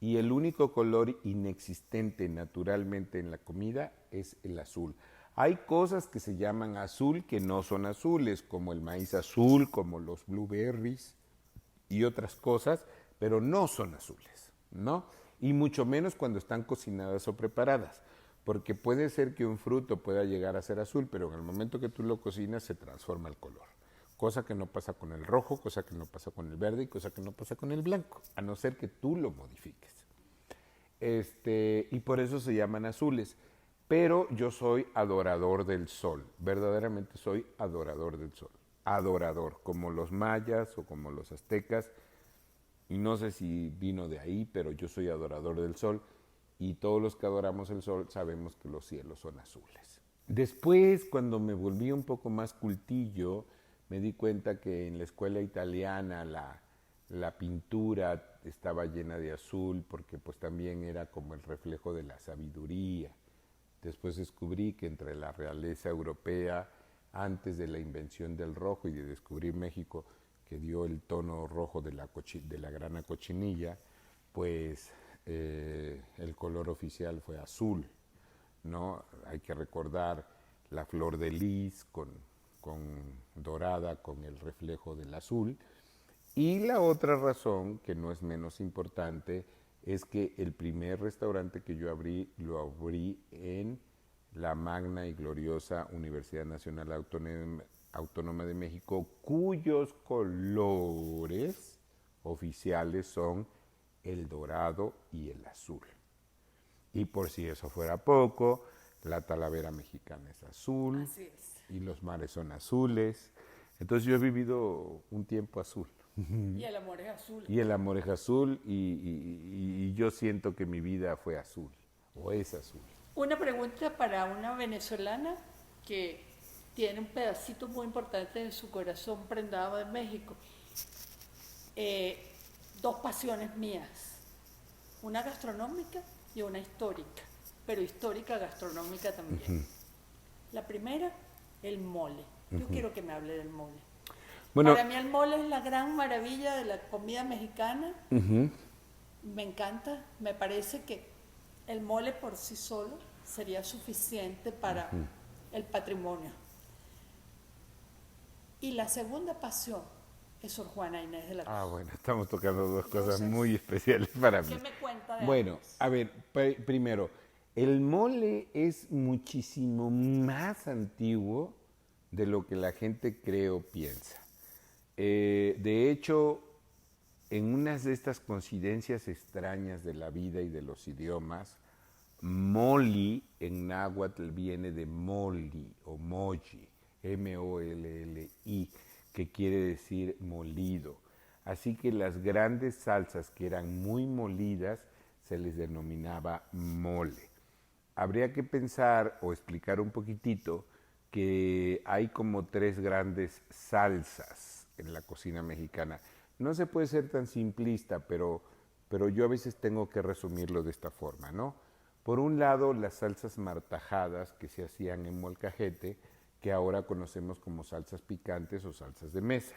y el único color inexistente naturalmente en la comida es el azul. Hay cosas que se llaman azul que no son azules, como el maíz azul, como los blueberries y otras cosas, pero no son azules, ¿no? Y mucho menos cuando están cocinadas o preparadas, porque puede ser que un fruto pueda llegar a ser azul, pero en el momento que tú lo cocinas se transforma el color. Cosa que no pasa con el rojo, cosa que no pasa con el verde y cosa que no pasa con el blanco, a no ser que tú lo modifiques. Y por eso se llaman azules. Pero yo soy adorador del sol, verdaderamente soy adorador del sol. Adorador, como los mayas o como los aztecas. Y no sé si vino de ahí, pero yo soy adorador del sol. Y todos los que adoramos el sol sabemos que los cielos son azules. Después, cuando me volví un poco más cultillo, me di cuenta que en la escuela italiana la pintura estaba llena de azul porque pues también era como el reflejo de la sabiduría. Después descubrí que entre la realeza europea, antes de la invención del rojo y de descubrir México, que dio el tono rojo de la grana cochinilla, pues el color oficial fue azul, ¿no? Hay que recordar la flor de lis con dorada con el reflejo del azul. Y la otra razón, que no es menos importante, es que el primer restaurante que yo abrí, lo abrí en la magna y gloriosa Universidad Nacional Autónoma de México, cuyos colores oficiales son el dorado y el azul. Y por si eso fuera poco, la Talavera mexicana es azul. Así es. Y los mares son azules. Entonces yo he vivido un tiempo azul. Y el amor es azul. Y el amor es azul y yo siento que mi vida fue azul o es azul. Una pregunta para una venezolana que tiene un pedacito muy importante de su corazón prendado de México. Dos pasiones mías, una gastronómica y una histórica, pero histórica gastronómica también. La primera, el mole. Yo quiero que me hable del mole. Bueno, Para mí el mole es la gran maravilla de la comida mexicana. Me encanta, me parece que el mole por sí solo sería suficiente para el patrimonio. Y la segunda pasión es Sor Juana Inés de la Cruz. bueno, estamos tocando dos cosas Entonces, muy especiales para mí. ¿qué me cuenta de Bueno, ambos? a ver, primero, el mole es muchísimo más antiguo de lo que la gente cree o piensa. De hecho, en unas de estas coincidencias extrañas de la vida y de los idiomas, moli en náhuatl viene de moli o moji, M-O-L-L-I, que quiere decir molido. Así que las grandes salsas que eran muy molidas se les denominaba mole. Habría que pensar o explicar un poquitito que hay como tres grandes salsas en la cocina mexicana. No se puede ser tan simplista, pero yo a veces tengo que resumirlo de esta forma, ¿no? Por un lado, las salsas martajadas que se hacían en molcajete, que ahora conocemos como salsas picantes o salsas de mesa.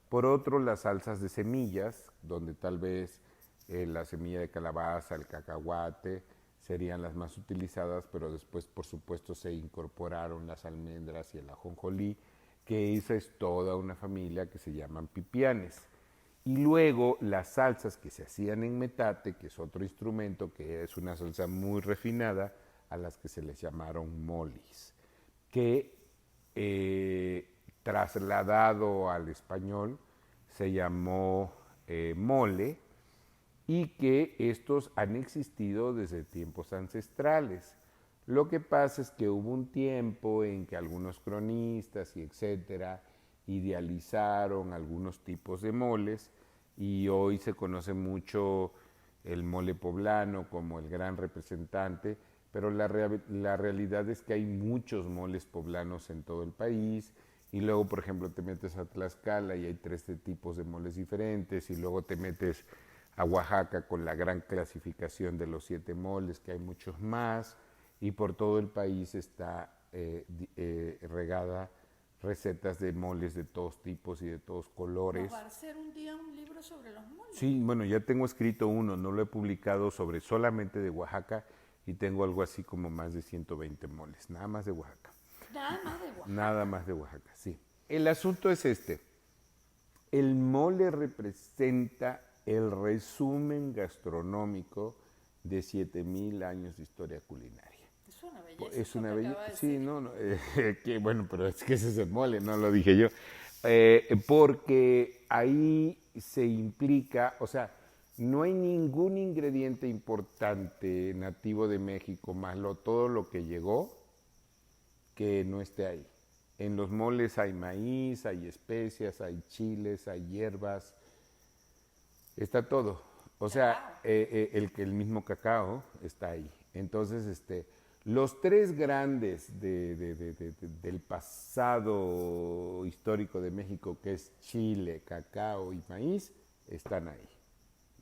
Por otro, las salsas de semillas, donde tal vez la semilla de calabaza, el cacahuate, serían las más utilizadas, pero después, por supuesto, se incorporaron las almendras y el ajonjolí, que esa es toda una familia que se llaman pipianes. Y luego las salsas que se hacían en metate, que es otro instrumento, que es una salsa muy refinada, a las que se les llamaron molis, que trasladado al español se llamó mole, y que estos han existido desde tiempos ancestrales. Lo que pasa es que hubo un tiempo en que algunos cronistas y etcétera idealizaron algunos tipos de moles y hoy se conoce mucho el mole poblano como el gran representante, pero la realidad es que hay muchos moles poblanos en todo el país y luego, por ejemplo, te metes a Tlaxcala y hay 13 tipos de moles diferentes y luego te metes a Oaxaca con la gran clasificación de los 7 moles, que hay muchos más, y por todo el país está regada recetas de moles de todos tipos y de todos colores. ¿Nos va a hacer un día un libro sobre los moles? Sí, bueno, ya tengo escrito uno, no lo he publicado sobre solamente de Oaxaca y tengo algo así como más de 120 moles, nada más de Oaxaca. Nada más de Oaxaca. Nada más de Oaxaca, sí. El asunto es este. El mole representa el resumen gastronómico de 7,000 años de historia culinaria. Es una belleza. Es una belleza. Sí, no, que bueno, pero es que ese es el mole, no lo dije yo. Porque ahí se implica, o sea, no hay ningún ingrediente importante nativo de México, más todo lo que llegó, que no esté ahí. En los moles hay maíz, hay especias, hay chiles, hay hierbas, está todo. O sea, el mismo cacao está ahí. Entonces, los tres grandes del pasado histórico de México, que es chile, cacao y maíz, están ahí,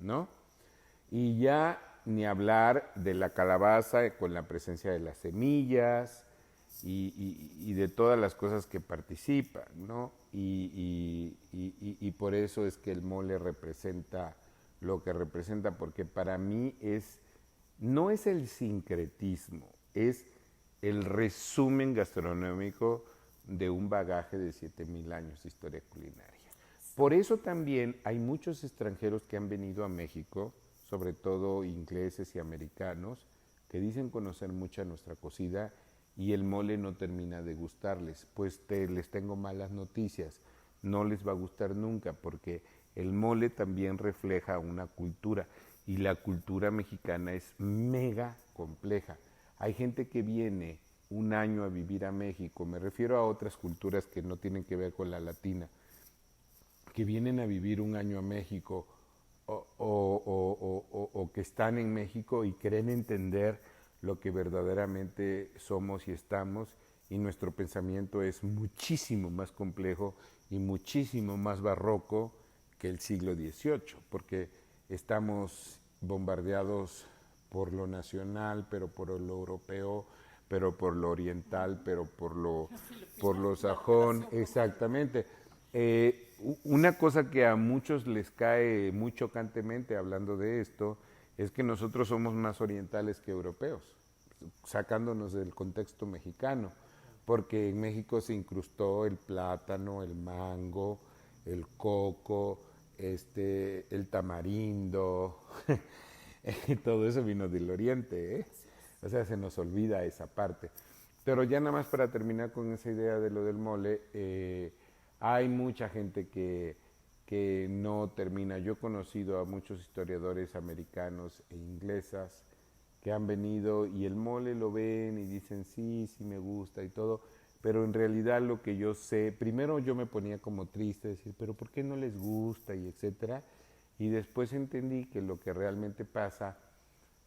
¿no? Y ya ni hablar de la calabaza con la presencia de las semillas y de todas las cosas que participan, ¿no? Y por eso es que el mole representa lo que representa, porque para mí no es el sincretismo, es el resumen gastronómico de un bagaje de 7,000 años de historia culinaria. Por eso también hay muchos extranjeros que han venido a México, sobre todo ingleses y americanos, que dicen conocer mucha nuestra cocina y el mole no termina de gustarles. Pues les tengo malas noticias, no les va a gustar nunca, porque el mole también refleja una cultura y la cultura mexicana es mega compleja. Hay gente que viene un año a vivir a México, me refiero a otras culturas que no tienen que ver con la latina, que vienen a vivir un año a México o que están en México y creen entender lo que verdaderamente somos y estamos, y nuestro pensamiento es muchísimo más complejo y muchísimo más barroco que el siglo XVIII, porque estamos bombardeados por lo nacional, pero por lo europeo, pero por lo oriental, pero por lo sajón, exactamente. Una cosa que a muchos les cae muy chocantemente hablando de esto es que nosotros somos más orientales que europeos, sacándonos del contexto mexicano, porque en México se incrustó el plátano, el mango, el coco, el tamarindo, todo eso vino del oriente, ¿eh? O sea, se nos olvida esa parte. Pero ya nada más para terminar con esa idea de lo del mole, hay mucha gente que no termina. Yo he conocido a muchos historiadores americanos e inglesas que han venido y el mole lo ven y dicen sí, sí me gusta y todo, pero en realidad lo que yo sé, primero yo me ponía como triste, decir, pero ¿por qué no les gusta? Y etcétera, y después entendí que lo que realmente pasa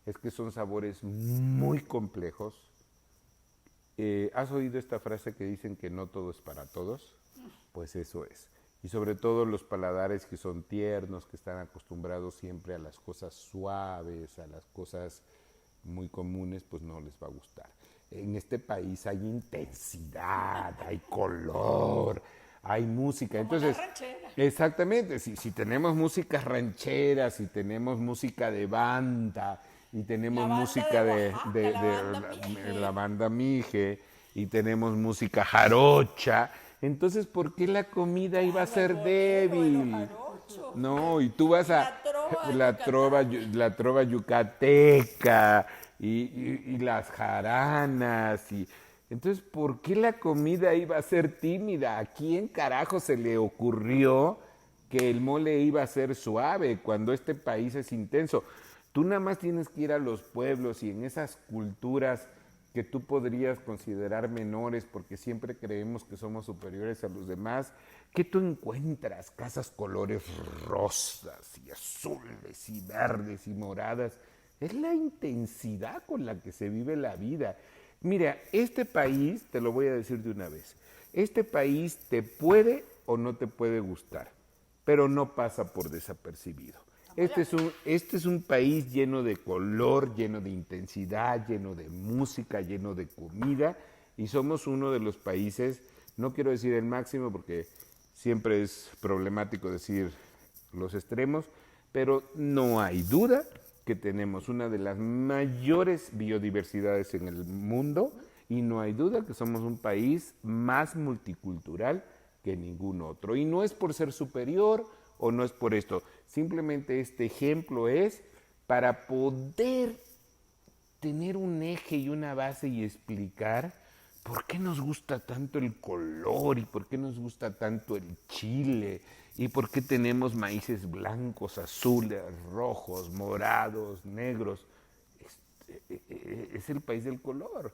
es que son sabores muy complejos. ¿Has oído esta frase que dicen que no todo es para todos? Pues eso es. Y sobre todo los paladares que son tiernos, que están acostumbrados siempre a las cosas suaves, a las cosas muy comunes, pues no les va a gustar. En este país hay intensidad, hay color, hay música. Como Entonces, la ranchera. exactamente, si tenemos músicas rancheras, si tenemos música de banda, y tenemos La banda música de Oaxaca, la banda Mije. la banda Mije, y tenemos música jarocha, entonces, ¿por qué la comida iba a ser débil? No, y tú vas a la trova yucateca y las jaranas y entonces, ¿por qué la comida iba a ser tímida? ¿A quién carajo se le ocurrió que el mole iba a ser suave cuando este país es intenso? Tú nada más tienes que ir a los pueblos y en esas culturas que tú podrías considerar menores porque siempre creemos que somos superiores a los demás, que tú encuentras casas colores rosas y azules y verdes y moradas. Es la intensidad con la que se vive la vida. Mira, este país, te lo voy a decir de una vez, este país te puede o no te puede gustar, pero no pasa por desapercibido. Este es un país lleno de color, lleno de intensidad, lleno de música, lleno de comida y somos uno de los países, no quiero decir el máximo porque siempre es problemático decir los extremos, pero no hay duda que tenemos una de las mayores biodiversidades en el mundo y no hay duda que somos un país más multicultural que ningún otro. Y no es por ser superior o no es por esto, simplemente este ejemplo es para poder tener un eje y una base y explicar por qué nos gusta tanto el color y por qué nos gusta tanto el chile y por qué tenemos maíces blancos, azules, rojos, morados, negros. Es el país del color.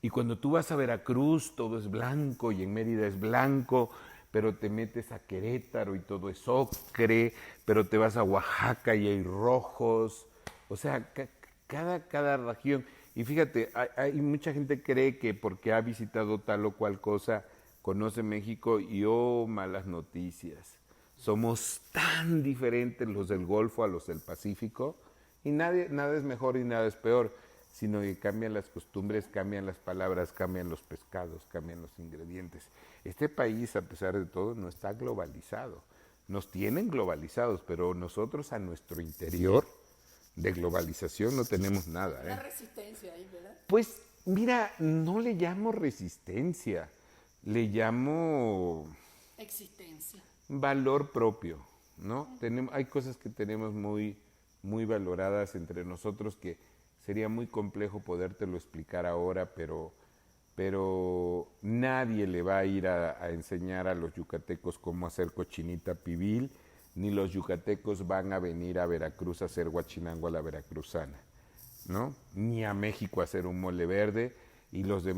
Y cuando tú vas a Veracruz todo es blanco y en Mérida es blanco, pero te metes a Querétaro y todo es ocre, pero te vas a Oaxaca y hay rojos. O sea, cada región. Y fíjate, hay mucha gente que cree que porque ha visitado tal o cual cosa, conoce México y malas noticias. Somos tan diferentes los del Golfo a los del Pacífico y nada es mejor y nada es peor, sino que cambian las costumbres, cambian las palabras, cambian los pescados, cambian los ingredientes. Este país, a pesar de todo, no está globalizado. Nos tienen globalizados, pero nosotros a nuestro interior de globalización no tenemos nada. Una resistencia ahí, ¿verdad? Pues mira, no le llamo resistencia, le llamo existencia, valor propio, ¿no? Hay cosas que tenemos muy valoradas entre nosotros que sería muy complejo podértelo explicar ahora, pero nadie le va a ir a enseñar a los yucatecos cómo hacer cochinita pibil, ni los yucatecos van a venir a Veracruz a hacer guachinango a la veracruzana, ¿no? Ni a México a hacer un mole verde, y los del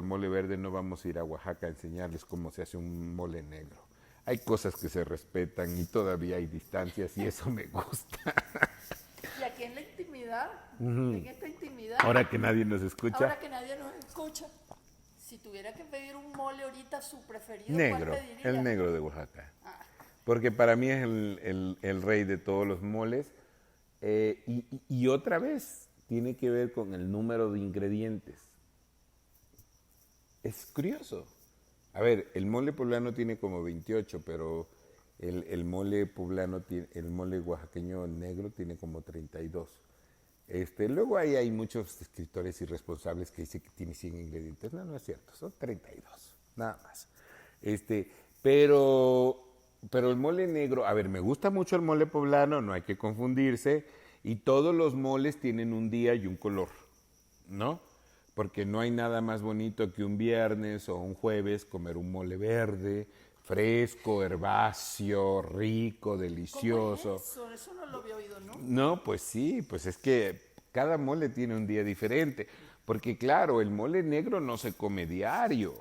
mole verde no vamos a ir a Oaxaca a enseñarles cómo se hace un mole negro. Hay cosas que se respetan y todavía hay distancias y eso me gusta. Y aquí en la intimidad, en esta intimidad, Ahora que nadie nos escucha. ahora que nadie nos escucha, Si tuviera que pedir un mole ahorita, su preferido, Negro, ¿cuál pediría? el negro de Oaxaca. Ah, Porque para mí es el rey de todos los moles. Y otra vez, tiene que ver con el número de ingredientes. Es curioso. A ver, el mole poblano tiene como 28, pero el mole poblano, el mole oaxaqueño negro tiene como 32. Luego ahí hay muchos escritores irresponsables que dicen que tiene 100 ingredientes. No, no es cierto, son 32, nada más. Este, pero, pero el mole negro, a ver, me gusta mucho el mole poblano, no hay que confundirse, y todos los moles tienen un día y un color, ¿no? Porque no hay nada más bonito que un viernes o un jueves comer un mole verde, fresco, herbáceo, rico, ¿cómo delicioso. es eso? Eso no lo había oído nunca. No, pues sí, pues es que cada mole tiene un día diferente. Porque claro, el mole negro no se come diario.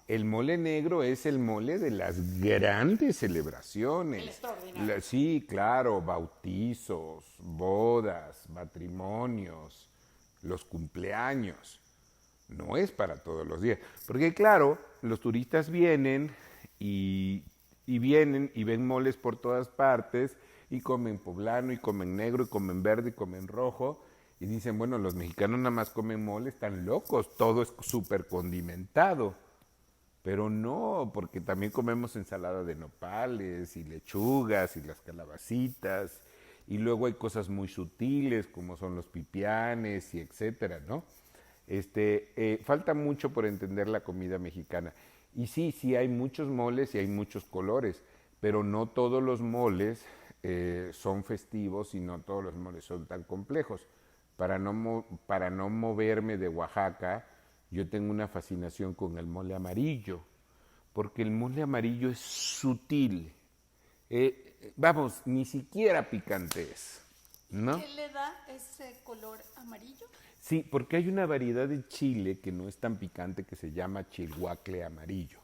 El mole negro es el mole de las grandes celebraciones. El extraordinario. Sí, claro, bautizos, bodas, matrimonios, los cumpleaños. No es para todos los días. Porque claro, los turistas vienen y vienen y ven moles por todas partes y comen poblano y comen negro y comen verde y comen rojo y dicen, bueno, los mexicanos nada más comen mole, están locos, todo es súper condimentado. Pero no, porque también comemos ensalada de nopales y lechugas y las calabacitas y luego hay cosas muy sutiles como son los pipianes y etcétera, ¿no? Falta mucho por entender la comida mexicana. Y sí, sí hay muchos moles y hay muchos colores, pero no todos los moles son festivos y no todos los moles son tan complejos. Para no moverme de Oaxaca, yo tengo una fascinación con el mole amarillo, porque el mole amarillo es sutil. Vamos, ni siquiera picante es, ¿no? ¿Qué le da ese color amarillo? Sí, porque hay una variedad de chile que no es tan picante que se llama chilhuacle amarillo.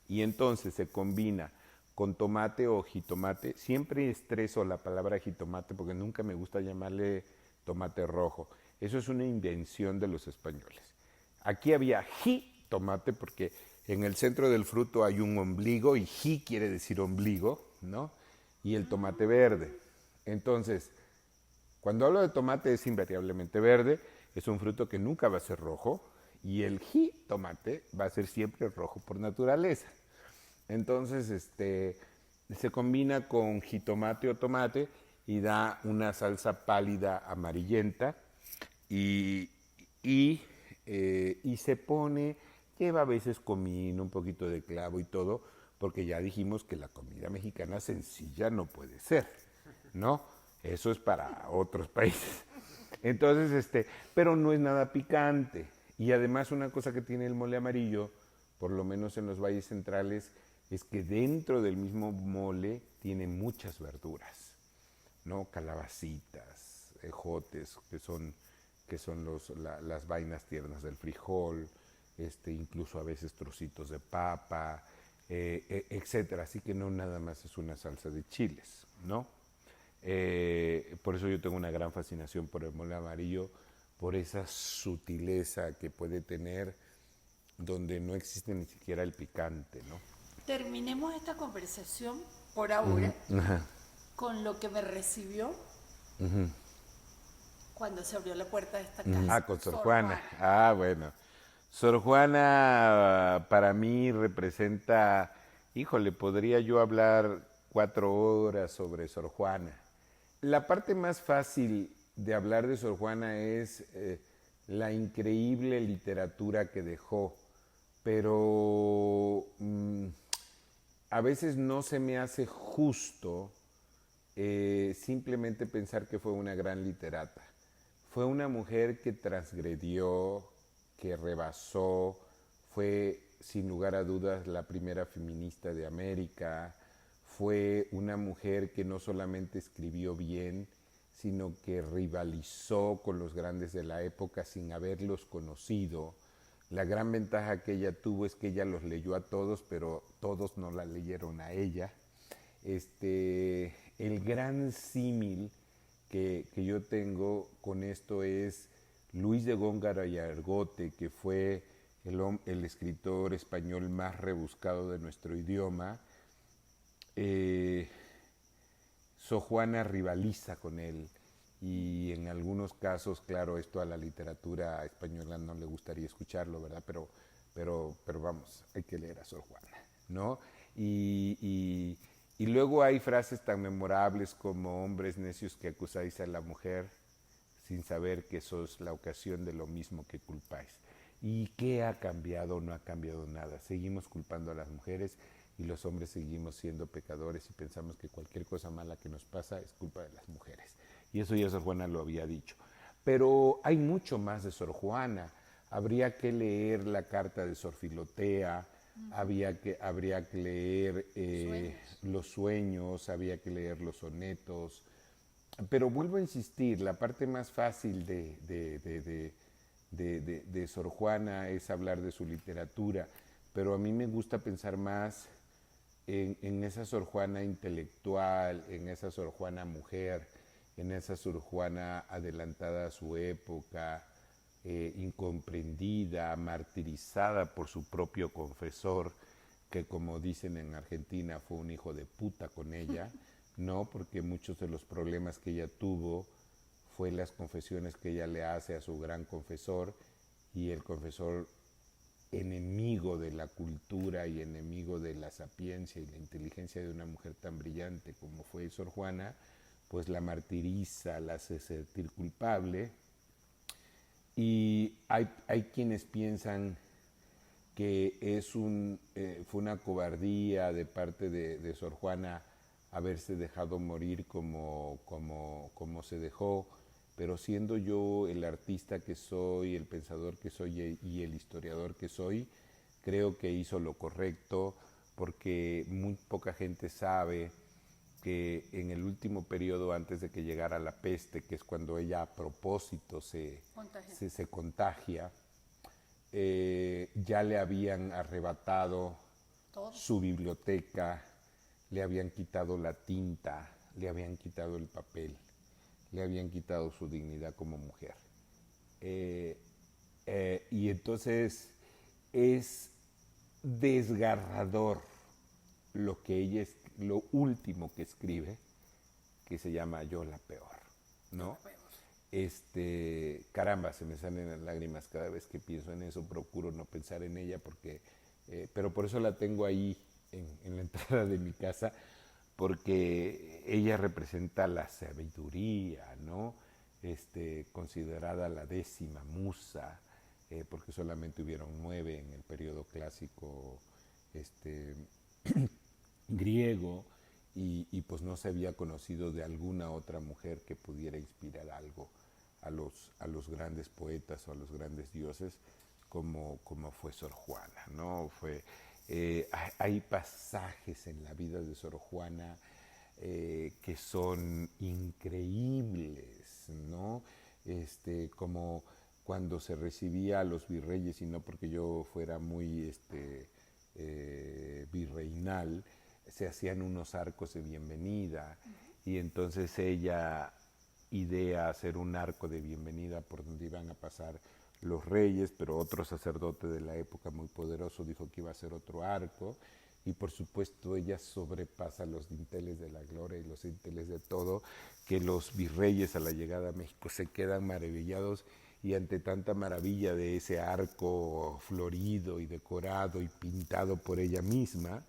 Y entonces se combina con tomate o jitomate. Siempre estreso la palabra jitomate porque nunca me gusta llamarle tomate rojo. Eso es una invención de los españoles. Aquí había jitomate porque en el centro del fruto hay un ombligo y ji quiere decir ombligo, ¿no? Y el tomate verde. Entonces, cuando hablo de tomate es invariablemente verde, es un fruto que nunca va a ser rojo y el jitomate va a ser siempre rojo por naturaleza. Entonces, se combina con jitomate o tomate y da una salsa pálida amarillenta y, y se pone, lleva a veces comino, un poquito de clavo y todo, porque ya dijimos que la comida mexicana sencilla no puede ser, ¿no? Eso es para otros países. Entonces, pero no es nada picante. Y además una cosa que tiene el mole amarillo, por lo menos en los valles centrales, es que dentro del mismo mole tiene muchas verduras, ¿no? Calabacitas, ejotes, que son las vainas tiernas del frijol, incluso a veces trocitos de papa, etcétera. Así que no nada más es una salsa de chiles, ¿no? Por eso yo tengo una gran fascinación por el mole amarillo, por esa sutileza que puede tener donde no existe ni siquiera el picante, ¿no? Terminemos esta conversación por ahora con lo que me recibió cuando se abrió la puerta de esta casa. Ah, con Sor Juana. Ah, bueno. Sor Juana para mí representa, híjole, podría yo hablar 4 horas sobre Sor Juana. La parte más fácil de hablar de Sor Juana es la increíble literatura que dejó, pero a veces no se me hace justo simplemente pensar que fue una gran literata. Fue una mujer que transgredió, que rebasó, fue sin lugar a dudas la primera feminista de América, fue una mujer que no solamente escribió bien, sino que rivalizó con los grandes de la época sin haberlos conocido. La gran ventaja que ella tuvo es que ella los leyó a todos, pero todos no la leyeron a ella. El gran símil que yo tengo con esto es Luis de Góngora y Argote, que fue el escritor español más rebuscado de nuestro idioma. Sor Juana rivaliza con él y en algunos casos, claro, esto a la literatura española no le gustaría escucharlo, ¿verdad? Pero vamos, hay que leer a Sor Juana, ¿no? Y luego hay frases tan memorables como hombres necios que acusáis a la mujer sin saber que sos la ocasión de lo mismo que culpáis. ¿Y qué ha cambiado? No ha cambiado nada. Seguimos culpando a las mujeres y los hombres seguimos siendo pecadores y pensamos que cualquier cosa mala que nos pasa es culpa de las mujeres. Y eso ya Sor Juana lo había dicho. Pero hay mucho más de Sor Juana. Habría que leer la carta de Sor Filotea, habría que leer los sueños, había que leer los sonetos. Pero vuelvo a insistir, la parte más fácil de Sor Juana es hablar de su literatura, pero a mí me gusta pensar más en esa Sor Juana intelectual, en esa Sor Juana mujer, en esa Sor Juana adelantada a su época, incomprendida, martirizada por su propio confesor, que como dicen en Argentina fue un hijo de puta con ella, ¿no? Porque muchos de los problemas que ella tuvo fue las confesiones que ella le hace a su gran confesor, y el confesor, enemigo de la cultura y enemigo de la sapiencia y la inteligencia de una mujer tan brillante como fue Sor Juana, pues la martiriza, la hace sentir culpable. Y hay quienes piensan que fue una cobardía de parte de Sor Juana haberse dejado morir como se dejó, pero siendo yo el artista que soy, el pensador que soy y el historiador que soy, creo que hizo lo correcto, porque muy poca gente sabe que en el último periodo antes de que llegara la peste, que es cuando ella a propósito se contagia, ya le habían arrebatado todo, su biblioteca, le habían quitado la tinta, le habían quitado el papel, le habían quitado su dignidad como mujer. Y entonces es desgarrador lo último que escribe, que se llama Yo la peor, ¿no? Caramba, se me salen las lágrimas cada vez que pienso en eso. Procuro no pensar en ella pero por eso la tengo ahí en la entrada de mi casa, porque ella representa la sabiduría, ¿no? Considerada la 10ª musa, porque solamente hubieron 9 en el periodo clásico griego, y pues no se había conocido de alguna otra mujer que pudiera inspirar algo a los grandes poetas o a los grandes dioses como fue Sor Juana, ¿no? Hay pasajes en la vida de Sor Juana que son increíbles, ¿no? Como cuando se recibía a los virreyes, y no porque yo fuera muy virreinal, se hacían unos arcos de bienvenida, y entonces ella idea hacer un arco de bienvenida por donde iban a pasar los reyes, pero otro sacerdote de la época muy poderoso dijo que iba a hacer otro arco, y por supuesto ella sobrepasa los dinteles de la gloria y los dinteles de todo, que los virreyes a la llegada a México se quedan maravillados, y ante tanta maravilla de ese arco florido y decorado y pintado por ella misma,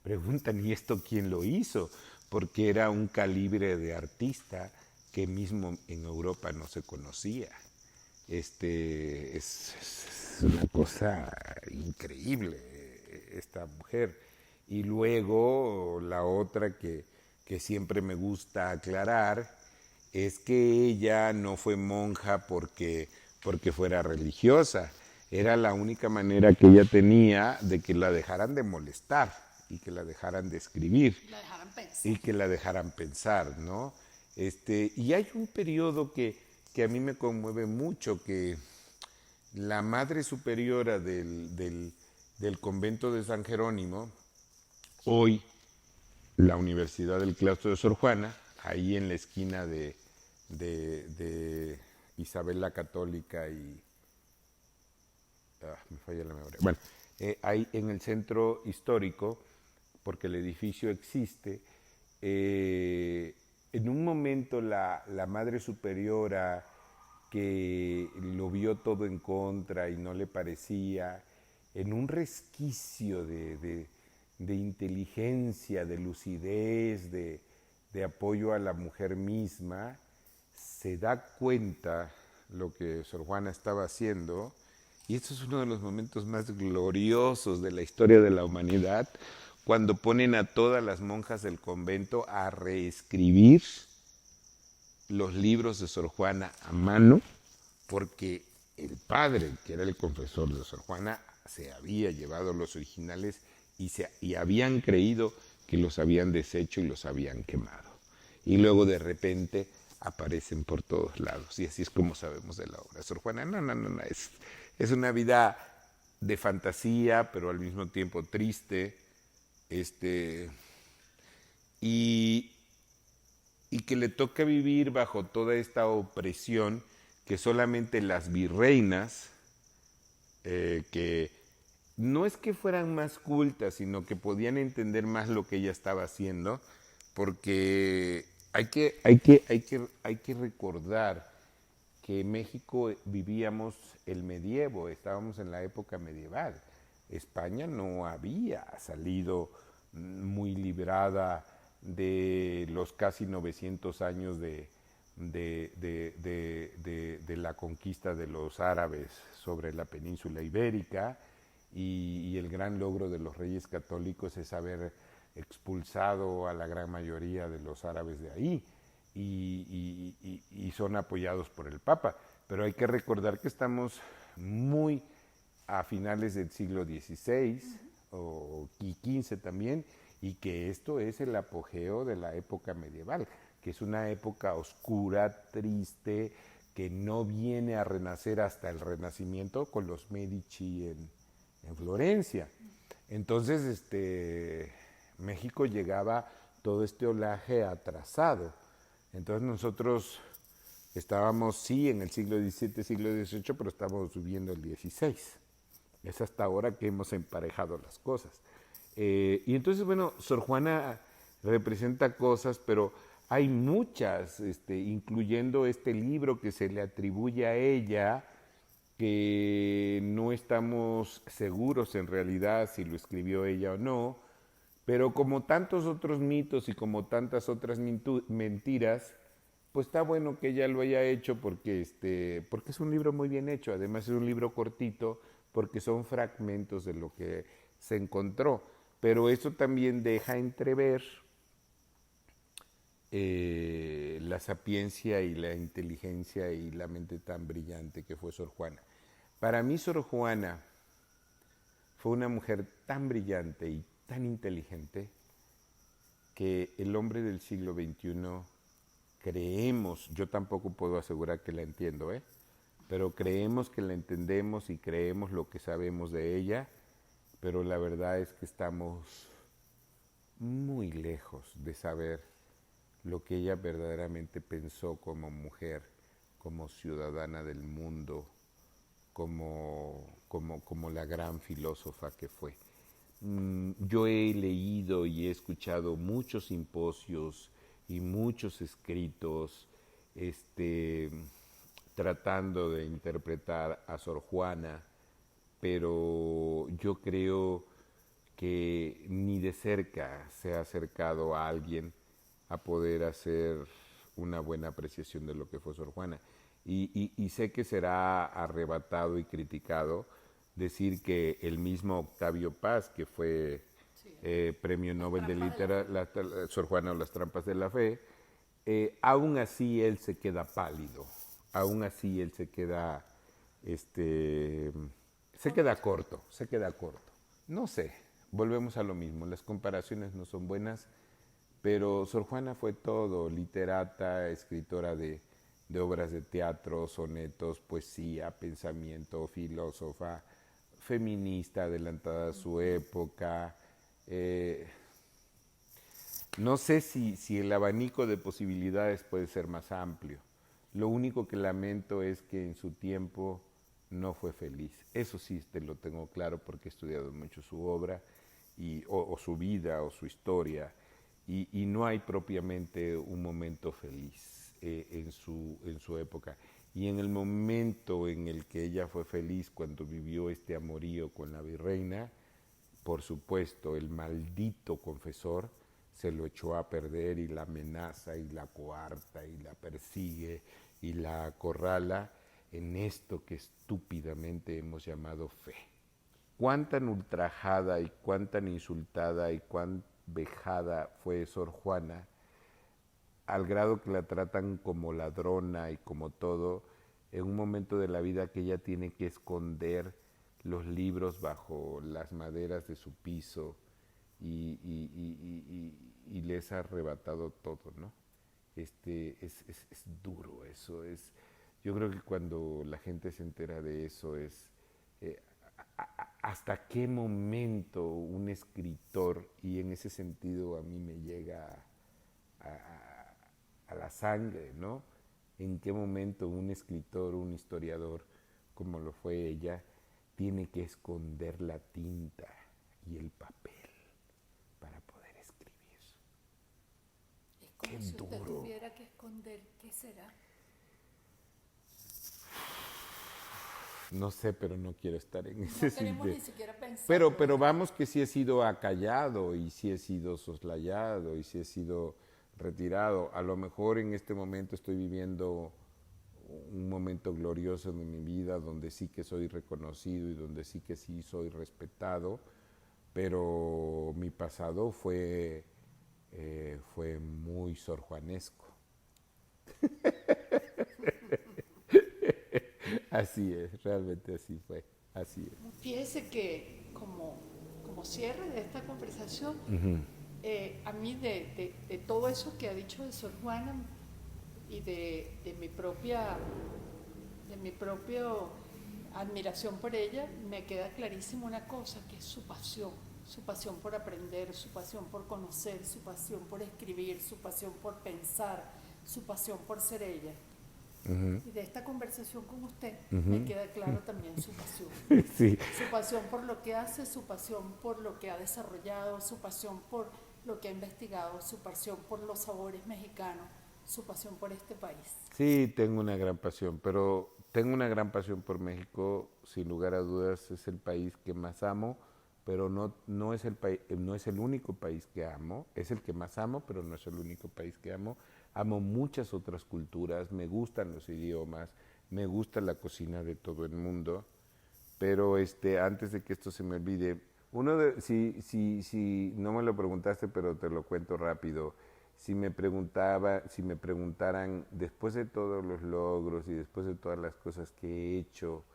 preguntan, ¿y esto quién lo hizo? Porque era un calibre de artista que mismo en Europa no se conocía. Es una cosa increíble esta mujer. Y luego la otra que siempre me gusta aclarar es que ella no fue monja porque fuera religiosa. Era la única manera que ella tenía de que la dejaran de molestar y que la dejaran de escribir. La dejaran pensar. Y que la dejaran pensar, ¿no? Y hay un periodo que a mí me conmueve mucho, que la madre superiora del convento de San Jerónimo, hoy la Universidad del Claustro de Sor Juana, ahí en la esquina de Isabel la Católica me falla la memoria. Bueno, hay en el centro histórico, porque el edificio existe, en un momento la Madre Superiora, que lo vio todo en contra y no le parecía, en un resquicio de inteligencia, de lucidez, de apoyo a la mujer misma, se da cuenta lo que Sor Juana estaba haciendo, y esto es uno de los momentos más gloriosos de la historia de la humanidad, cuando ponen a todas las monjas del convento a reescribir los libros de Sor Juana a mano, porque el padre, que era el confesor de Sor Juana, se había llevado los originales y habían creído que los habían deshecho y los habían quemado. Y luego de repente aparecen por todos lados, y así es como sabemos de la obra. Sor Juana, no, es una vida de fantasía, pero al mismo tiempo triste, y que le toca vivir bajo toda esta opresión que solamente las virreinas, que no es que fueran más cultas, sino que podían entender más lo que ella estaba haciendo, porque hay que recordar que en México vivíamos el medievo, estábamos en la época medieval. España no había salido muy librada de los casi 900 años de la conquista de los árabes sobre la península ibérica, y el gran logro de los reyes católicos es haber expulsado a la gran mayoría de los árabes de ahí, y son apoyados por el Papa. Pero hay que recordar que estamos muy a finales del siglo XVI y XV también, y que esto es el apogeo de la época medieval, que es una época oscura, triste, que no viene a renacer hasta el Renacimiento con los Medici en Florencia. Entonces, México llegaba todo este olaje atrasado. Entonces nosotros estábamos, sí, en el siglo XVII, siglo XVIII, pero estábamos viviendo el XVI. Es hasta ahora que hemos emparejado las cosas. Y entonces, bueno, Sor Juana representa cosas, pero hay muchas, incluyendo este libro que se le atribuye a ella, que no estamos seguros en realidad si lo escribió ella o no, pero como tantos otros mitos y como tantas otras mentiras, pues está bueno que ella lo haya hecho, porque es un libro muy bien hecho. Además es un libro cortito, porque son fragmentos de lo que se encontró. Pero eso también deja entrever la sapiencia y la inteligencia y la mente tan brillante que fue Sor Juana. Para mí Sor Juana fue una mujer tan brillante y tan inteligente que el hombre del siglo XXI creemos, yo tampoco puedo asegurar que la entiendo, pero creemos que la entendemos y creemos lo que sabemos de ella, pero la verdad es que estamos muy lejos de saber lo que ella verdaderamente pensó como mujer, como ciudadana del mundo, como la gran filósofa que fue. Yo he leído y he escuchado muchos simposios y muchos escritos tratando de interpretar a Sor Juana, pero yo creo que ni de cerca se ha acercado a alguien a poder hacer una buena apreciación de lo que fue Sor Juana. Y sé que será arrebatado y criticado decir que el mismo Octavio Paz, que fue premio Nobel de Literatura, Sor Juana o las trampas de la fe, aún así él se queda pálido, aún así él se queda corto. No sé, volvemos a lo mismo, las comparaciones no son buenas, pero Sor Juana fue todo: literata, escritora de obras de teatro, sonetos, poesía, pensamiento, filósofa, feminista adelantada a su época. No sé si el abanico de posibilidades puede ser más amplio. Lo único que lamento es que en su tiempo no fue feliz. Eso sí te lo tengo claro porque he estudiado mucho su obra, o su vida, o su historia, y no hay propiamente un momento feliz en su época. Y en el momento en el que ella fue feliz, cuando vivió este amorío con la virreina, por supuesto, el maldito confesor se lo echó a perder y la amenaza y la coarta y la persigue y la acorrala en esto que estúpidamente hemos llamado fe. Cuán tan ultrajada y cuán tan insultada y cuán vejada fue Sor Juana, al grado que la tratan como ladrona y como todo, en un momento de la vida que ella tiene que esconder los libros bajo las maderas de su piso y les ha arrebatado todo, ¿no? Es duro eso, yo creo que cuando la gente se entera de eso eh, hasta qué momento un escritor, y en ese sentido a mí me llega a la sangre, ¿no? En qué momento un escritor, un historiador, como lo fue ella, tiene que esconder la tinta y el papel para poder escribir. Es como Qué si usted duro. tuviera que esconder, ¿qué será? No sé, pero no quiero estar en ese No queremos sitio. ni siquiera pensar. Pero vamos que sí he sido acallado y sí he sido soslayado y sí he sido retirado. A lo mejor en este momento estoy viviendo un momento glorioso de mi vida donde sí que soy reconocido y donde sí que sí soy respetado, pero mi pasado fue muy sorjuanesco. Así es, realmente así fue, así es. Fíjese que como cierre de esta conversación, a mí de todo eso que ha dicho de Sor Juana y de mi propia admiración por ella, me queda clarísimo una cosa, que es su pasión por aprender, su pasión por conocer, su pasión por escribir, su pasión por pensar, su pasión por ser ella. Y de esta conversación con usted me queda claro también su pasión. Sí. Su pasión por lo que hace, su pasión por lo que ha desarrollado, su pasión por lo que ha investigado, su pasión por los sabores mexicanos, su pasión por este país. Sí, tengo una gran pasión, pero tengo una gran pasión por México, sin lugar a dudas es el país que más amo, pero no es no es el único país que amo, es el que más amo, pero no es el único país que amo. Amo muchas otras culturas, me gustan los idiomas, me gusta la cocina de todo el mundo, pero antes de que esto se me olvide, si no me lo preguntaste, pero te lo cuento rápido. Si me preguntaran, después de todos los logros y después de todas las cosas que he hecho,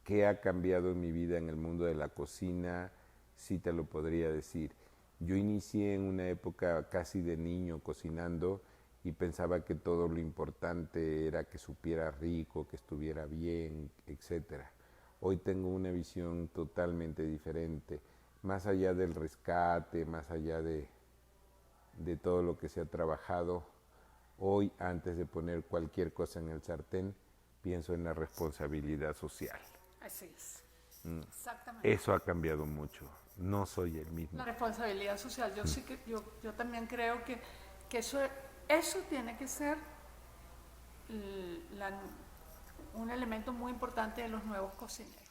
¿qué ha cambiado en mi vida en el mundo de la cocina? Sí te lo podría decir. Yo inicié en una época casi de niño cocinando y pensaba que todo lo importante era que supiera rico, que estuviera bien, etcétera. Hoy tengo una visión totalmente diferente, más allá del rescate, más allá de todo lo que se ha trabajado. Hoy, antes de poner cualquier cosa en el sartén, pienso en la responsabilidad social. Así es. Exactamente. Eso ha cambiado mucho. No soy el mismo. La responsabilidad social. Yo sí que yo también creo que eso tiene que ser un elemento muy importante de los nuevos cocineros.